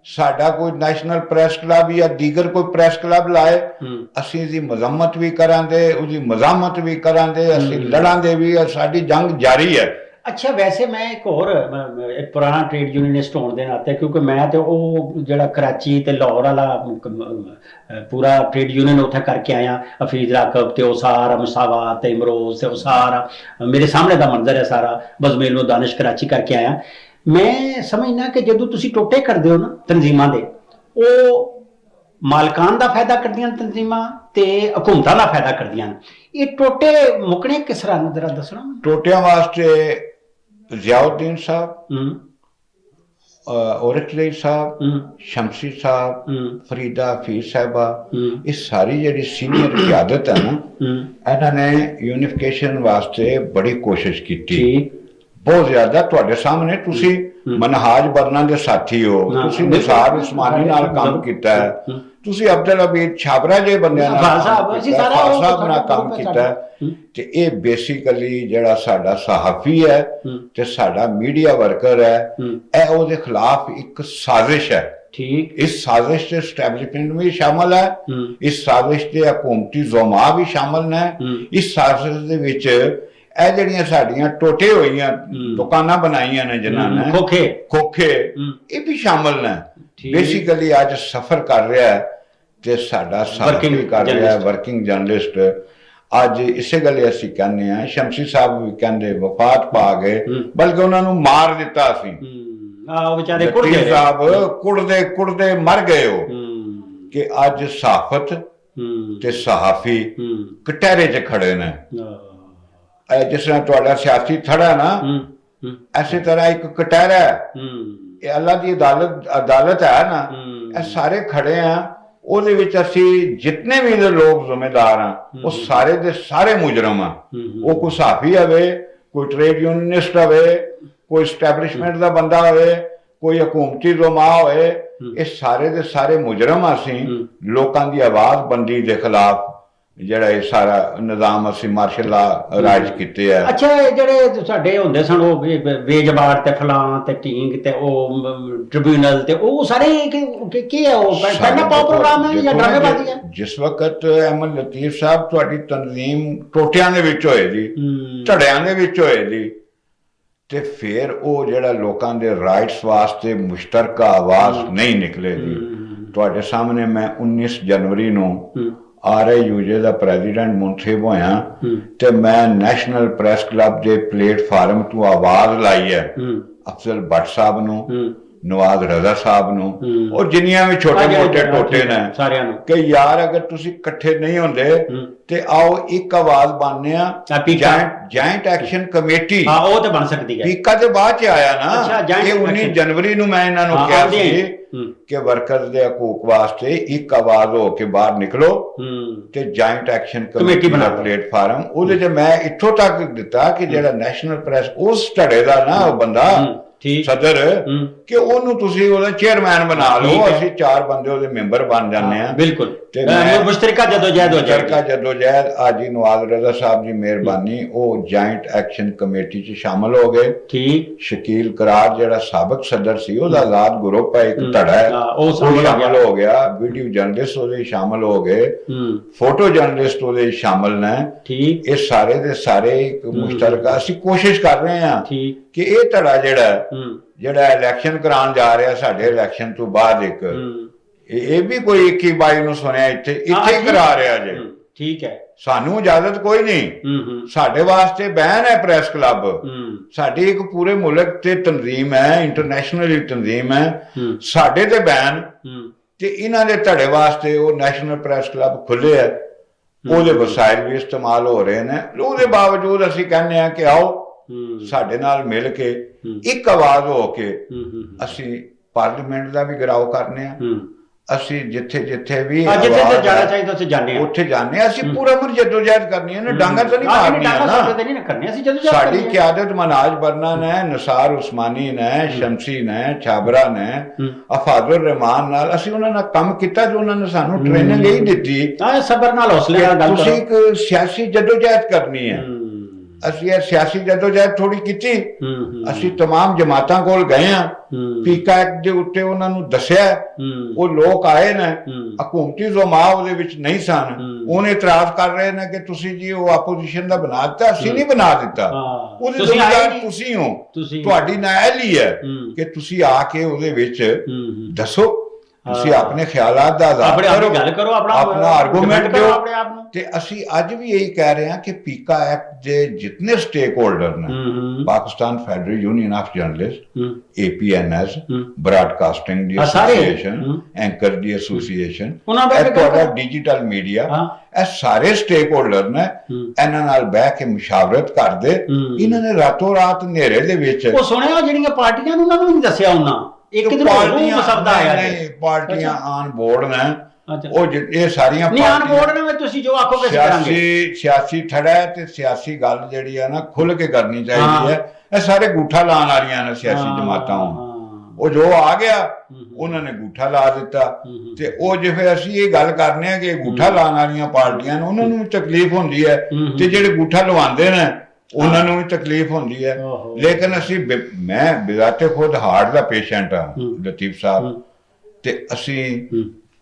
ਸਾਡਾ ਕੋਈ ਨੈਸ਼ਨਲ ਪ੍ਰੈਸ ਕਲੱਬ ਜਾਂ ਦੀਗਰ ਕੋਈ ਪ੍ਰੈਸ ਕਲੱਬ ਲਾਏ, ਅਸੀਂ ਇਹਦੀ ਮਜ਼ੰਮਤ ਵੀ ਕਰਾਂਗੇ, ਉਹਦੀ ਮਜ਼ਾਮਤ ਵੀ ਕਰਾਂਗੇ, ਅਸੀਂ ਲੜਾਂਗੇ ਵੀ, ਸਾਡੀ ਜੰਗ ਜਾਰੀ ਹੈ। ਅੱਛਾ, ਵੈਸੇ ਮੈਂ ਇੱਕ ਹੋਰ ਪੁਰਾਣਾ ਟ੍ਰੇਡ ਯੂਨੀਅਨਿਸਟ ਹੋਣ ਦੇ ਨਾਤੇ, ਕਿਉਂਕਿ ਮੈਂ ਤੇ ਉਹ ਜਿਹੜਾ ਕਰਾਚੀ ਤੇ ਲਾਹੌਰ ਵਾਲਾ ਪੂਰਾ ਟ੍ਰੇਡ ਯੂਨੀਅਨ ਉੱਥੇ ਕਰਕੇ ਆਇਆ, ਹਫੀਜ਼ ਰਾਕਬ ਤੇ ਉਹ ਸਾਰਾ ਮਸਾਵਾ ਤੇ ਇਮਰੋਜ਼ ਤੇ ਉਹ ਸਾਰਾ ਮੇਰੇ ਸਾਹਮਣੇ ਦਾ ਮੰਜ਼ਰ ਹੈ ਸਾਰਾ, ਬਜ਼ਮੇਲ ਨੂੰ ਦਾਨਿਸ਼ ਕਰਾਚੀ ਕਰਕੇ ਆਇਆ। ਮੈਂ ਸਮਝਣਾ ਕਿ ਜਦੋਂ ਤੁਸੀਂ ਟੋਟੇ ਕਰਦੇ ਹੋ ਨਾ ਤਨਜ਼ੀਮਾਂ ਦੇ, ਉਹ ਮਾਲਕਾਨ ਦਾ ਫਾਇਦਾ ਕਰਦੀਆਂ ਤਨਜ਼ੀਮਾਂ ਤੇ ਹਕੂਮਤਾਂ ਦਾ ਫਾਇਦਾ ਕਰਦੀਆਂ। ਇਹ ਟੋਟੇ ਮੁੱਕਣੇ ਕਿਸ ਤਰ੍ਹਾਂ ਜਰਾ ਦੱਸਣਾ। ਟੋਟਿਆਂ ਵਾਸਤੇ ਜ਼ਿਆਉਦੀਨ ਸਾਹਿਬ, ਔਰਖਲੀ ਸਾਹਿਬ, ਸ਼ਮਸੀ ਸਾਹਿਬ, ਫਰੀਦਾ ਹਫੀਜ਼ ਸਾਹਿਬਾ, ਇਹ ਸਾਰੀ ਜਿਹੜੀ ਸੀਨੀਅਰ ਕਿਆਦਤ ਹੈ ਨਾ, ਇਹਨਾਂ ਨੇ ਯੂਨੀਫਿਕੇਸ਼ਨ ਵਾਸਤੇ ਬੜੀ ਕੋਸ਼ਿਸ਼ ਕੀਤੀ, ਬਹੁਤ ਜ਼ਿਆਦਾ। ਤੁਹਾਡੇ ਸਾਹਮਣੇ ਤੁਸੀਂ ਮਨਹਾਜ ਬਰਨਾ ਦੇ ਸਾਥੀ ਹੋ, ਤੁਸੀਂ ਨਿਸਾਰ ਉਸਮਾਨੀ ਨਾਲ ਕੰਮ ਕੀਤਾ ਹੈ, ਤੁਸੀਂ ਅਬਦੁਲ ਹਮੀਦ ਛਾਬਰਾ ਜੇ ਬੰਦਿਆਂ ਨਾਲ ਕੰਮ ਕੀਤਾ ਹੈ। ਤੇ ਇਹ ਬੇਸਿਕਲੀ ਜਿਹੜਾ ਸਾਡਾ ਸਹਾਫੀ ਹੈ ਤੇ ਸਾਡਾ ਮੀਡੀਆ ਵਰਕਰ ਹੈ, ਇਹ ਉਹਦੇ ਖਿਲਾਫ ਇੱਕ ਸਾਜ਼ਿਸ਼ ਹੈ। ਠੀਕ, ਇਸ ਸਾਜ਼ਿਸ਼ ਚ ਸਟੈਬਲਿਸ਼ਮੈਂਟ ਵੀ ਸ਼ਾਮਲ ਹੈ, ਇਸ ਸਾਜ਼ਿਸ਼ ਤੇ ਹਕੂਮਤੀ ਜ਼ੋਮਾ ਵੀ ਸ਼ਾਮਲ ਨੇ। ਇਸ ਸਾਜ਼ਿਸ਼ ਦੇ ਵਿੱਚ ਇਹ ਜਿਹੜੀਆਂ ਸਾਡੀਆਂ ਟੋਟੇ ਹੋਈਆਂ ਦੁਕਾਨਾਂ ਬਣਾਈਆਂ ਨੇ ਜਿਨ੍ਹਾਂ ਨੇ ਖੋਖੇ, ਇਹ ਵੀ ਸ਼ਾਮਲ ਨੇ। ਬੇਸਿਕਲੀ ਅੱਜ ਸਫਰ ਕਰ ਰਿਹਾ ਹੈ ਤੇ ਸਾਡਾ ਸਾਥੀ ਕਰ ਰਿਹਾ ਹੈ ਵਰਕਿੰਗ ਜਰਨਲਿਸਟ। ਅੱਜ ਇਸੇ ਗੱਲੇ ਅਸੀਂ ਕਹਿੰਦੇ ਹਾਂ, ਸ਼ਮਸੀ ਸਾਹਿਬ ਵੀ ਕਹਿੰਦੇ ਵਫਾਤ ਪਾ ਗਏ, ਬਲਕਿ ਉਹਨਾਂ ਨੂੰ ਮਾਰ ਦਿੱਤਾ ਸੀ। ਵਿਚਾਰੇ ਕੁੜਦੇ ਮਰ ਗਏ ਹੋ ਕਿ ਅੱਜ ਸਾਫਤ ਤੇ ਸਹਾਫੀ ਕਟਹਿਰੇ 'ਚ ਖੜੇ ਨੇ। ਜਿਸ ਤਰ੍ਹਾਂ ਤੁਹਾਡਾ ਸਿਆਸੀ ਥੜਾ ਨਾ, ਐਸੇ ਤਰ੍ਹਾਂ ਇੱਕ ਕਟਹਿਰਾ ਹੈ, ਇਹ ਅੱਲਾ ਦੀ ਅਦਾਲਤ ਹੈ ਨਾ, ਇਹ ਸਾਰੇ ਖੜੇ ਆ। ਉਹਦੇ ਵਿੱਚ ਅਸੀਂ ਜਿਤਨੇ ਵੀ ਲੋਕ ਜ਼ਿੰਮੇਦਾਰ ਆ, ਉਹ ਸਾਰੇ ਦੇ ਸਾਰੇ ਮੁਜਰਮ ਆ। ਉਹ ਕੋਈ ਸਹਾਫੀ ਹੋਵੇ, ਕੋਈ ਟ੍ਰੇਡ ਯੂਨੀਅਨਿਸਟ ਹੋਵੇ, ਕੋਈ ਸਟੈਬਲਿਸ਼ਮੈਂਟ ਦਾ ਬੰਦਾ ਹੋਵੇ, ਕੋਈ ਹਕੂਮਤੀ ਜ਼ੁਮਾ ਹੋਵੇ, ਇਹ ਸਾਰੇ ਦੇ ਸਾਰੇ ਮੁਜਰਮ ਅਸੀਂ ਲੋਕਾਂ ਦੀ ਆਵਾਜ਼ ਬੰਦੀ ਦੇ ਖਿਲਾਫ ਜਿਹੜਾ ਇਹ ਸਾਰਾ ਨਿਜ਼ਾਮ ਅਸੀਂ ਮਾਰਸ਼ਲ ਲਾ ਰਾਜ ਕੀਤੇ ਆ। ਅੱਛਾ, ਜਿਹੜੇ ਸਾਡੇ ਹੁੰਦੇ ਸਨ ਉਹ ਵੇਜਬਾੜ ਤੇ ਫਲਾਂ ਤੇ ਢੀਂਗ ਤੇ ਉਹ ਟ੍ਰਿਬਿਊਨਲ ਤੇ ਉਹ ਸਾਰੇ ਕੀ ਹੈ? ਉਹ ਪਹਿਲਾ ਪ੍ਰੋਗਰਾਮ ਹੈ ਜਾਂ ਡਰਾਮੇਬਾਜ਼ੀ ਹੈ? ਜਿਸ ਵਕਤ ਅਹਿਮਦ ਲਤੀਫ ਸਾਹਿਬ ਤੁਹਾਡੀ ਤਨਜ਼ੀਮ ਟੋਟਿਆਂ ਦੇ ਵਿੱਚ ਹੋਏ ਜੀ, ਝੜਿਆਂ ਦੇ ਵਿੱਚ ਹੋਏ ਜੀ, ਤੇ ਫਿਰ ਉਹ ਜਿਹੜਾ ਲੋਕਾਂ ਦੇ ਰਾਈਟਸ ਵਾਸਤੇ ਮੁਸ਼ਤਰਕਾ ਆਵਾਜ਼ ਨਹੀਂ ਨਿਕਲੇ ਜੀ, ਤੁਹਾਡੇ ਸਾਹਮਣੇ ਮੈਂ 19 ਜਨਵਰੀ ਨੂੰ RIUJ ਦਾ ਪ੍ਰੈਜ਼ੀਡੈਂਟ ਮੁੰਤਖਬ ਹੋਇਆ ਤੇ ਮੈਂ ਨੈਸ਼ਨਲ ਪ੍ਰੈਸ ਕਲੱਬ ਦੇ ਪਲੇਟਫਾਰਮ ਤੋਂ ਆਵਾਜ਼ ਲਾਈ ਹੈ ਅਫਜ਼ਲ ਭੱਟ ਸਾਹਿਬ ਨੂੰ, ਨਵਾਜ਼ ਰਜ਼ਾ ਸਾਹਿਬ ਨੂੰ ਔਰ ਜਿੰਨੀਆਂ ਵੀ ਛੋਟੇ ਮੋਟੇ ਟੋਟੇ ਨੇ ਸਾਰਿਆਂ ਨੂੰ ਕਿ ਯਾਰ ਅਗਰ ਤੁਸੀਂ ਇਕੱਠੇ ਨਹੀਂ ਹੁੰਦੇ ਤੇ ਆਓ ਇੱਕ ਆਵਾਜ਼ ਬਣਨੇ ਆ ਜਾਇੰਟ ਐਕਸ਼ਨ ਕਮੇਟੀ। ਹਾਂ ਉਹ ਤੇ ਬਣ ਸਕਦੀ ਹੈ। ਪੀਕਾ ਦੇ ਬਾਅਦ ਚ ਆਇਆ ਨਾ ਇਹ 19 ਜਨਵਰੀ ਨੂੰ ਮੈਂ ਇਹਨਾਂ ਨੂੰ ਕਿਹਾ ਸੀ ਕਿ ਵਰਕਰਸ ਦੇ ਹਕੂਕ ਵਾਸਤੇ ਇੱਕ ਆਵਾਜ਼ ਹੋ ਕੇ ਬਾਹਰ ਨਿਕਲੋ ਤੇ ਜਾਇੰਟ ਐਕਸ਼ਨ ਕਮੇਟੀ ਦਾ ਪਲੇਟਫਾਰਮ ਉਹਦੇ ਚ ਮੈਂ ਇੱਥੋਂ ਤੱਕ ਦਿੱਤਾ ਕਿ ਜਿਹੜਾ ਨੈਸ਼ਨਲ ਪ੍ਰੈਸ ਉਸ ਧੜੇ ਦਾ ਨਾ ਉਹ ਬੰਦਾ ਸਦਰ ਕਿ ਉਹਨੂੰ ਤੁਸੀਂ ਉਹਦਾ ਚੇਅਰਮੈਨ ਬਣਾ ਲਓ, ਅਸੀਂ 4 ਬੰਦੇ ਉਹਦੇ ਮੈਂਬਰ ਬਣ ਜਾਂਦੇ ਆ। ਬਿਲਕੁਲ ਮੁਸ਼ਤਰਕਾ ਜਦੋਜਹਿਦ ਅੱਜ ਹੀ ਨਵਾਜ਼ ਰਜ਼ਾ ਸਾਹਿਬ ਦੀ ਮਿਹਰਬਾਨੀ ਉਹ ਜਾਇੰਟ ਐਕਸ਼ਨ ਕਮੇਟੀ ਚ ਸ਼ਾਮਲ ਹੋ ਗਏ। ਠੀਕ ਸ਼ਕੀਲ ਕਰਾਰ ਜਿਹੜਾ ਸਾਬਕ ਸਦਰ ਸੀ ਉਹਦਾ ਆਜ਼ਾਦ ਗਰੁੱਪ ਹੈ, ਇੱਕ ਧੜਾ ਹੈ, ਉਹ ਸ਼ਾਮਲ ਹੋ ਗਿਆ। ਵੀਡੀਓ ਜਰਨਲਿਸਟ ਉਹਦੇ ਸ਼ਾਮਲ ਹੋ ਗਏ, ਫੋਟੋ ਜਰਨਲਿਸਟ ਉਹਦੇ ਸ਼ਾਮਲ ਨੇ। ਠੀਕ ਇਹ ਸਾਰੇ ਦੇ ਸਾਰੇ ਇੱਕ ਮੁਸ਼ਤਰਕਾ ਅਸੀਂ ਕੋਸ਼ਿਸ਼ ਕਰ ਰਹੇ ਹਾਂ ਕਿ ਇਹ ਧੜਾ ਜਿਹੜਾ ਇਲੈਕਸ਼ਨ ਕਰਾਉਣ ਜਾ ਰਿਹਾ ਸਾਡੇ ਇਲੈਕਸ਼ਨ ਤੋਂ ਬਾਅਦ ਇੱਕ ਇਹ ਵੀ ਕੋਈ 21-22 ਨੂੰ ਸੁਣਿਆ ਇੱਥੇ ਹੀ ਕਰਾ ਰਿਹਾ ਜੇ। ਠੀਕ ਹੈ ਸਾਨੂੰ ਇਜਾਜ਼ਤ ਕੋਈ ਨਹੀਂ, ਸਾਡੇ ਵਾਸਤੇ ਬੈਨ ਹੈ ਪ੍ਰੈਸ ਕਲੱਬ, ਸਾਡੀ ਇੱਕ ਪੂਰੇ ਮੁਲਕ ਤੇ ਤਨਜ਼ੀਮ ਹੈ, ਇੰਟਰਨੈਸ਼ਨਲ ਤਨਜ਼ੀਮ ਹੈ, ਸਾਡੇ ਤੇ ਬੈਨ ਤੇ ਇਹਨਾਂ ਦੇ ਧੜੇ ਵਾਸਤੇ ਉਹ ਨੈਸ਼ਨਲ ਪ੍ਰੈਸ ਕਲੱਬ ਖੁੱਲੇ ਹੈ, ਉਹਦੇ ਵਸਾਇਲ ਵੀ ਇਸਤੇਮਾਲ ਹੋ ਰਹੇ ਨੇ। ਉਹਦੇ ਬਾਵਜੂਦ ਅਸੀਂ ਕਹਿੰਦੇ ਹਾਂ ਕਿ ਆਓ ਸਾਡੇ ਨਾਲ ਮਿਲ ਕੇ ਇੱਕ ਆਵਾਜ਼ ਹੋ ਕੇ ਅਸੀਂ ਪਾਰਲੀਮੈਂਟ ਦਾ ਵੀ ਘਿਰਾਓ ਕਰਨੇ ਆ। ਅਸੀਂ ਜਿੱਥੇ ਜਿੱਥੇ ਵੀ ਜਾਣਾ ਚਾਹੀਦਾ ਉੱਥੇ ਜਾਂਦੇ ਆ, ਉੱਥੇ ਜਾਂਦੇ ਆ। ਅਸੀਂ ਪੂਰਾ ਮੁਰ ਜਦੋਜਹਿਦ ਕਰਨੀ ਹੈ ਨਾ, ਡਾਂਗਾ ਤਾਂ ਨਹੀਂ ਮਾਰਨੀਆਂ ਨਾ। ਸਾਡੀ ਕਿਆਦਤ ਮਨਾਜ ਬਰਨਾ ਨੇ, ਨਿਸਾਰ ਉਸਮਾਨੀ ਨੇ, ਸ਼ਮਸੀ ਨੇ, ਛਾਬਰਾ ਨੇ, ਅਫਾਜ਼ੁਰ ਰਹਿਮਾਨ ਨਾਲ ਅਸੀਂ ਉਹਨਾਂ ਨਾਲ ਕੰਮ ਕੀਤਾ ਜੋ ਉਹਨਾਂ ਨੇ ਸਾਨੂੰ ਟ੍ਰੇਨਿੰਗ ਇਹੀ ਦਿੱਤੀ ਸਬਰ ਨਾਲ ਹੌਸਲੇ ਨਾਲ। ਤੁਸੀਂ ਇੱਕ ਸਿਆਸੀ ਜਦੋਜਹਿਦ ਕਰਨੀ ਹੈ। ਅਸੀਂ ਇਹ ਸਿਆਸੀ ਜਦੋਜਹਿਦ ਥੋੜੀ ਕੀਤੀ, ਅਸੀਂ तमाम ਜਮਾਤਾਂ ਕੋਲ ਗਏ ਆ, ਪੀਕਾ ਐਕਟ ਦੇ ਉੱਤੇ ਉਹਨਾਂ ਨੂੰ ਦੱਸਿਆ, ਉਹ ਲੋਕ ਆਏ ਨੇ, ਹਕੂਮਤੀ ਜ਼ੁਮਾ ਉਹਦੇ ਵਿੱਚ ਨਹੀਂ ਸਨ, ਉਹਨੇ ਇਤਰਾਜ਼ ਕਰ ਰਹੇ ਨੇ ਕਿ ਤੁਸੀਂ ਜੀ ਉਹ ਆਪੋਜੀਸ਼ਨ ਦਾ ਬਣਾ ਦਿੱਤਾ, ਅਸੀਂ ਨਹੀਂ ਬਣਾ ਦਿੱਤਾ, ਉਹਦੇ ਜ਼ਿੰਮੇਵਾਰ ਤੁਸੀਂ ਹੋ, ਤੁਹਾਡੀ ਨਾਅਹਲੀ ਹੈ ਕਿ ਤੁਸੀਂ ਆ ਕੇ ਉਹਦੇ ਵਿੱਚ ਦੱਸੋ, ਤੁਸੀਂ ਆਪਣੇ ਖਿਆਲਾਤ ਦਾ ਗੱਲ ਕਰੋ, ਆਪਣਾ ਆਰਗੂਮੈਂਟ ਦਿਓ। ਤੇ ਅਸੀਂ ਅੱਜ ਵੀ ਇਹੀ ਕਹਿ ਰਹੇ ਹਾਂ ਕਿ ਪੀਕਾ ਐਕਟ ਦੇ ਜਿਤਨੇ ਸਟੇਕ ਹੋਲਡਰ ਨੇ, Pakistan federal union of journalist, APNS, broadcasting the association, anchor the association, ਤੁਹਾਡਾ ਡਿਜੀਟਲ ਮੀਡੀਆ, ਇਹ ਸਾਰੇ ਸਟੇਕ ਹੋਲਡਰ ਨੇ, ਇਹਨਾਂ ਨਾਲ ਬਹਿ ਕੇ ਮੁਸ਼ਾਵਰਤ ਕਰਦੇ। ਇਹਨਾਂ ਨੇ ਰਾਤੋਂ ਰਾਤ ਹਨੇਰੇ ਦੇ ਵਿੱਚ ਉਹ ਸੁਣਿਆ ਜਿਹੜੀਆਂ ਪਾਰਟੀਆਂ ਨੂੰ ਉਹਨਾਂ ਨੂੰ ਨਹੀਂ ਦੱਸਿਆ, ਉਹਨਾਂ ਪਾਰਟੀਆਂ ਆਨ ਬੋਰਡ ਨੇ, ਉਹ ਇਹ ਸਾਰੀਆਂ ਸਿਆਸੀ ਥੜਾ ਹੈ ਤੇ ਸਿਆਸੀ ਗੱਲ ਜਿਹੜੀ ਹੈ ਨਾ ਖੁੱਲ ਕੇ ਕਰਨੀ ਚਾਹੀਦੀ ਹੈ। ਇਹ ਸਾਰੇ ਗੂਠਾ ਲਾਉਣ ਵਾਲੀਆਂ ਨੇ ਸਿਆਸੀ ਜਮਾਤਾਂ, ਉਹ ਜੋ ਆ ਗਿਆ ਉਹਨਾਂ ਨੇ ਗੂਠਾ ਲਾ ਦਿੱਤਾ। ਤੇ ਉਹ ਜੇ ਫਿਰ ਅਸੀਂ ਇਹ ਗੱਲ ਕਰਨੇ ਆ ਕਿ ਗੂਠਾ ਲਾਉਣ ਵਾਲੀਆਂ ਪਾਰਟੀਆਂ ਨੂੰ ਉਹਨਾਂ ਨੂੰ ਤਕਲੀਫ ਹੁੰਦੀ ਹੈ ਤੇ ਜਿਹੜੇ ਗੂਠਾ ਲਵਾਉਂਦੇ ਨੇ ਉਹਨਾਂ ਨੂੰ ਵੀ ਤਕਲੀਫ ਹੁੰਦੀ ਹੈ। ਲੇਕਿਨ ਅਸੀਂ ਮੈਂ ਬਿਜ਼ਾਤੇ ਖੁਦ ਹਾਰਟ ਦਾ ਪੇਸ਼ੈਂਟ ਹਾਂ ਲਤੀਫ ਸਾਹਿਬ, ਤੇ ਅਸੀਂ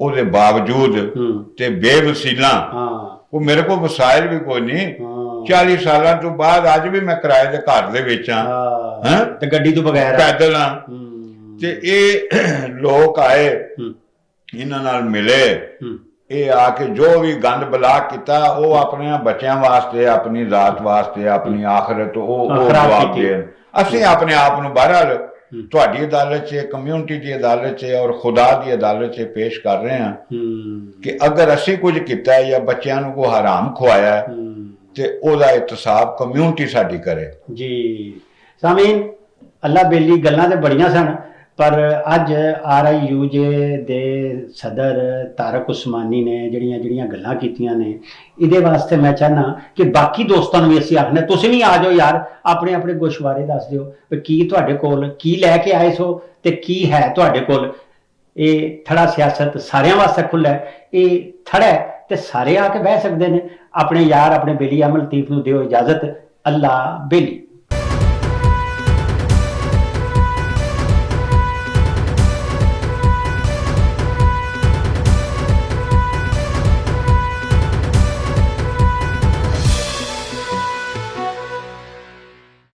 ਉਹਦੇ ਬਾਵਜੂਦ ਤੇ ਬੇਵਸੀਲਾ, ਉਹ ਮੇਰੇ ਕੋਲ ਵਸਾਇਲ ਵੀ ਕੋਈ ਨਹੀਂ, 40 ਸਾਲਾਂ ਤੋਂ ਬਾਅਦ ਅੱਜ ਵੀ ਮੈਂ ਕਿਰਾਏ ਦੇ ਘਰ ਦੇ ਵਿੱਚ ਹਾਂ ਤੇ ਗੱਡੀ ਤੋਂ ਬਗੈਰ ਪੈਦਲ ਹਾਂ। ਤੇ ਇਹ ਲੋਕ ਆਏ, ਇਹਨਾਂ ਨਾਲ ਮਿਲੇ, ਇਹ ਆ ਕੇ ਜੋ ਵੀ ਗੰਦ ਬਲਾ ਕੀਤਾ ਉਹ ਆਪਣੇ ਬੱਚਿਆਂ ਵਾਸਤੇ, ਆਪਣੀ ਜ਼ਾਤ ਵਾਸਤੇ, ਆਪਣੀ ਆਖਰਤ ਉਹ ਜਵਾਬ ਦੇਣ। ਅਸੀਂ ਆਪਣੇ ਆਪ ਨੂੰ ਬਹਰਹਾਲ ਤੁਹਾਡੀ ਅਦਾਲਤ 'ਚ, ਕਮਿਊਨਿਟੀ ਦੀ ਅਦਾਲਤ 'ਚ ਔਰ ਖੁਦਾ ਦੀ ਅਦਾਲਤ 'ਚ ਪੇਸ਼ ਕਰ ਰਹੇ ਹਾਂ ਕਿ ਅਗਰ ਅਸੀਂ ਕੁਝ ਕੀਤਾ ਹੈ ਜਾਂ ਬੱਚਿਆਂ ਨੂੰ ਕੋਈ ਹਰਾਮ ਖਵਾਇਆ ਹੈ ਤੇ ਉਹਦਾ ਇਤਸਾਬ ਕਮਿਊਨਿਟੀ ਸਾਡੀ ਕਰੇ। ਜੀ ਸਾਮੀਨ, ਅੱਲਾ ਬੇਲੀ ਗੱਲਾਂ ਤੇ ਬੜੀਆਂ ਸਨ, ਪਰ ਅੱਜ RIUJ ਦੇ ਸਦਰ ਤਾਰਕ ਉਸਮਾਨੀ ਨੇ ਜਿਹੜੀਆਂ ਗੱਲਾਂ ਕੀਤੀਆਂ ਨੇ, ਇਹਦੇ ਵਾਸਤੇ ਮੈਂ ਚਾਹਨਾ ਕਿ ਬਾਕੀ ਦੋਸਤਾਂ ਨੂੰ ਵੀ ਅਸੀਂ ਆਖਣਾ ਤੁਸੀਂ ਵੀ ਆ ਜਾਓ ਯਾਰ, ਆਪਣੇ ਆਪਣੇ ਗੁਸ਼ਵਾਰੇ ਦੱਸ ਦਿਓ ਵੀ ਕੀ ਤੁਹਾਡੇ ਕੋਲ ਕੀ ਲੈ ਕੇ ਆਏ ਸੋ ਤੇ ਕੀ ਹੈ ਤੁਹਾਡੇ ਕੋਲ। ਇਹ ਥੜਾ ਸਿਆਸਤ ਸਾਰਿਆਂ ਵਾਸਤੇ ਖੁੱਲ੍ਹਾ ਹੈ, ਇਹ ਥੜਾ ਤੇ ਸਾਰੇ ਆ ਕੇ ਬਹਿ ਸਕਦੇ ਨੇ। ਆਪਣੇ ਯਾਰ ਆਪਣੇ ਬੇਲੀ ਅਹਿਮਦ ਲਤੀਫ ਨੂੰ ਦਿਓ ਇਜਾਜ਼ਤ। ਅੱਲਾ ਬੇਲੀ।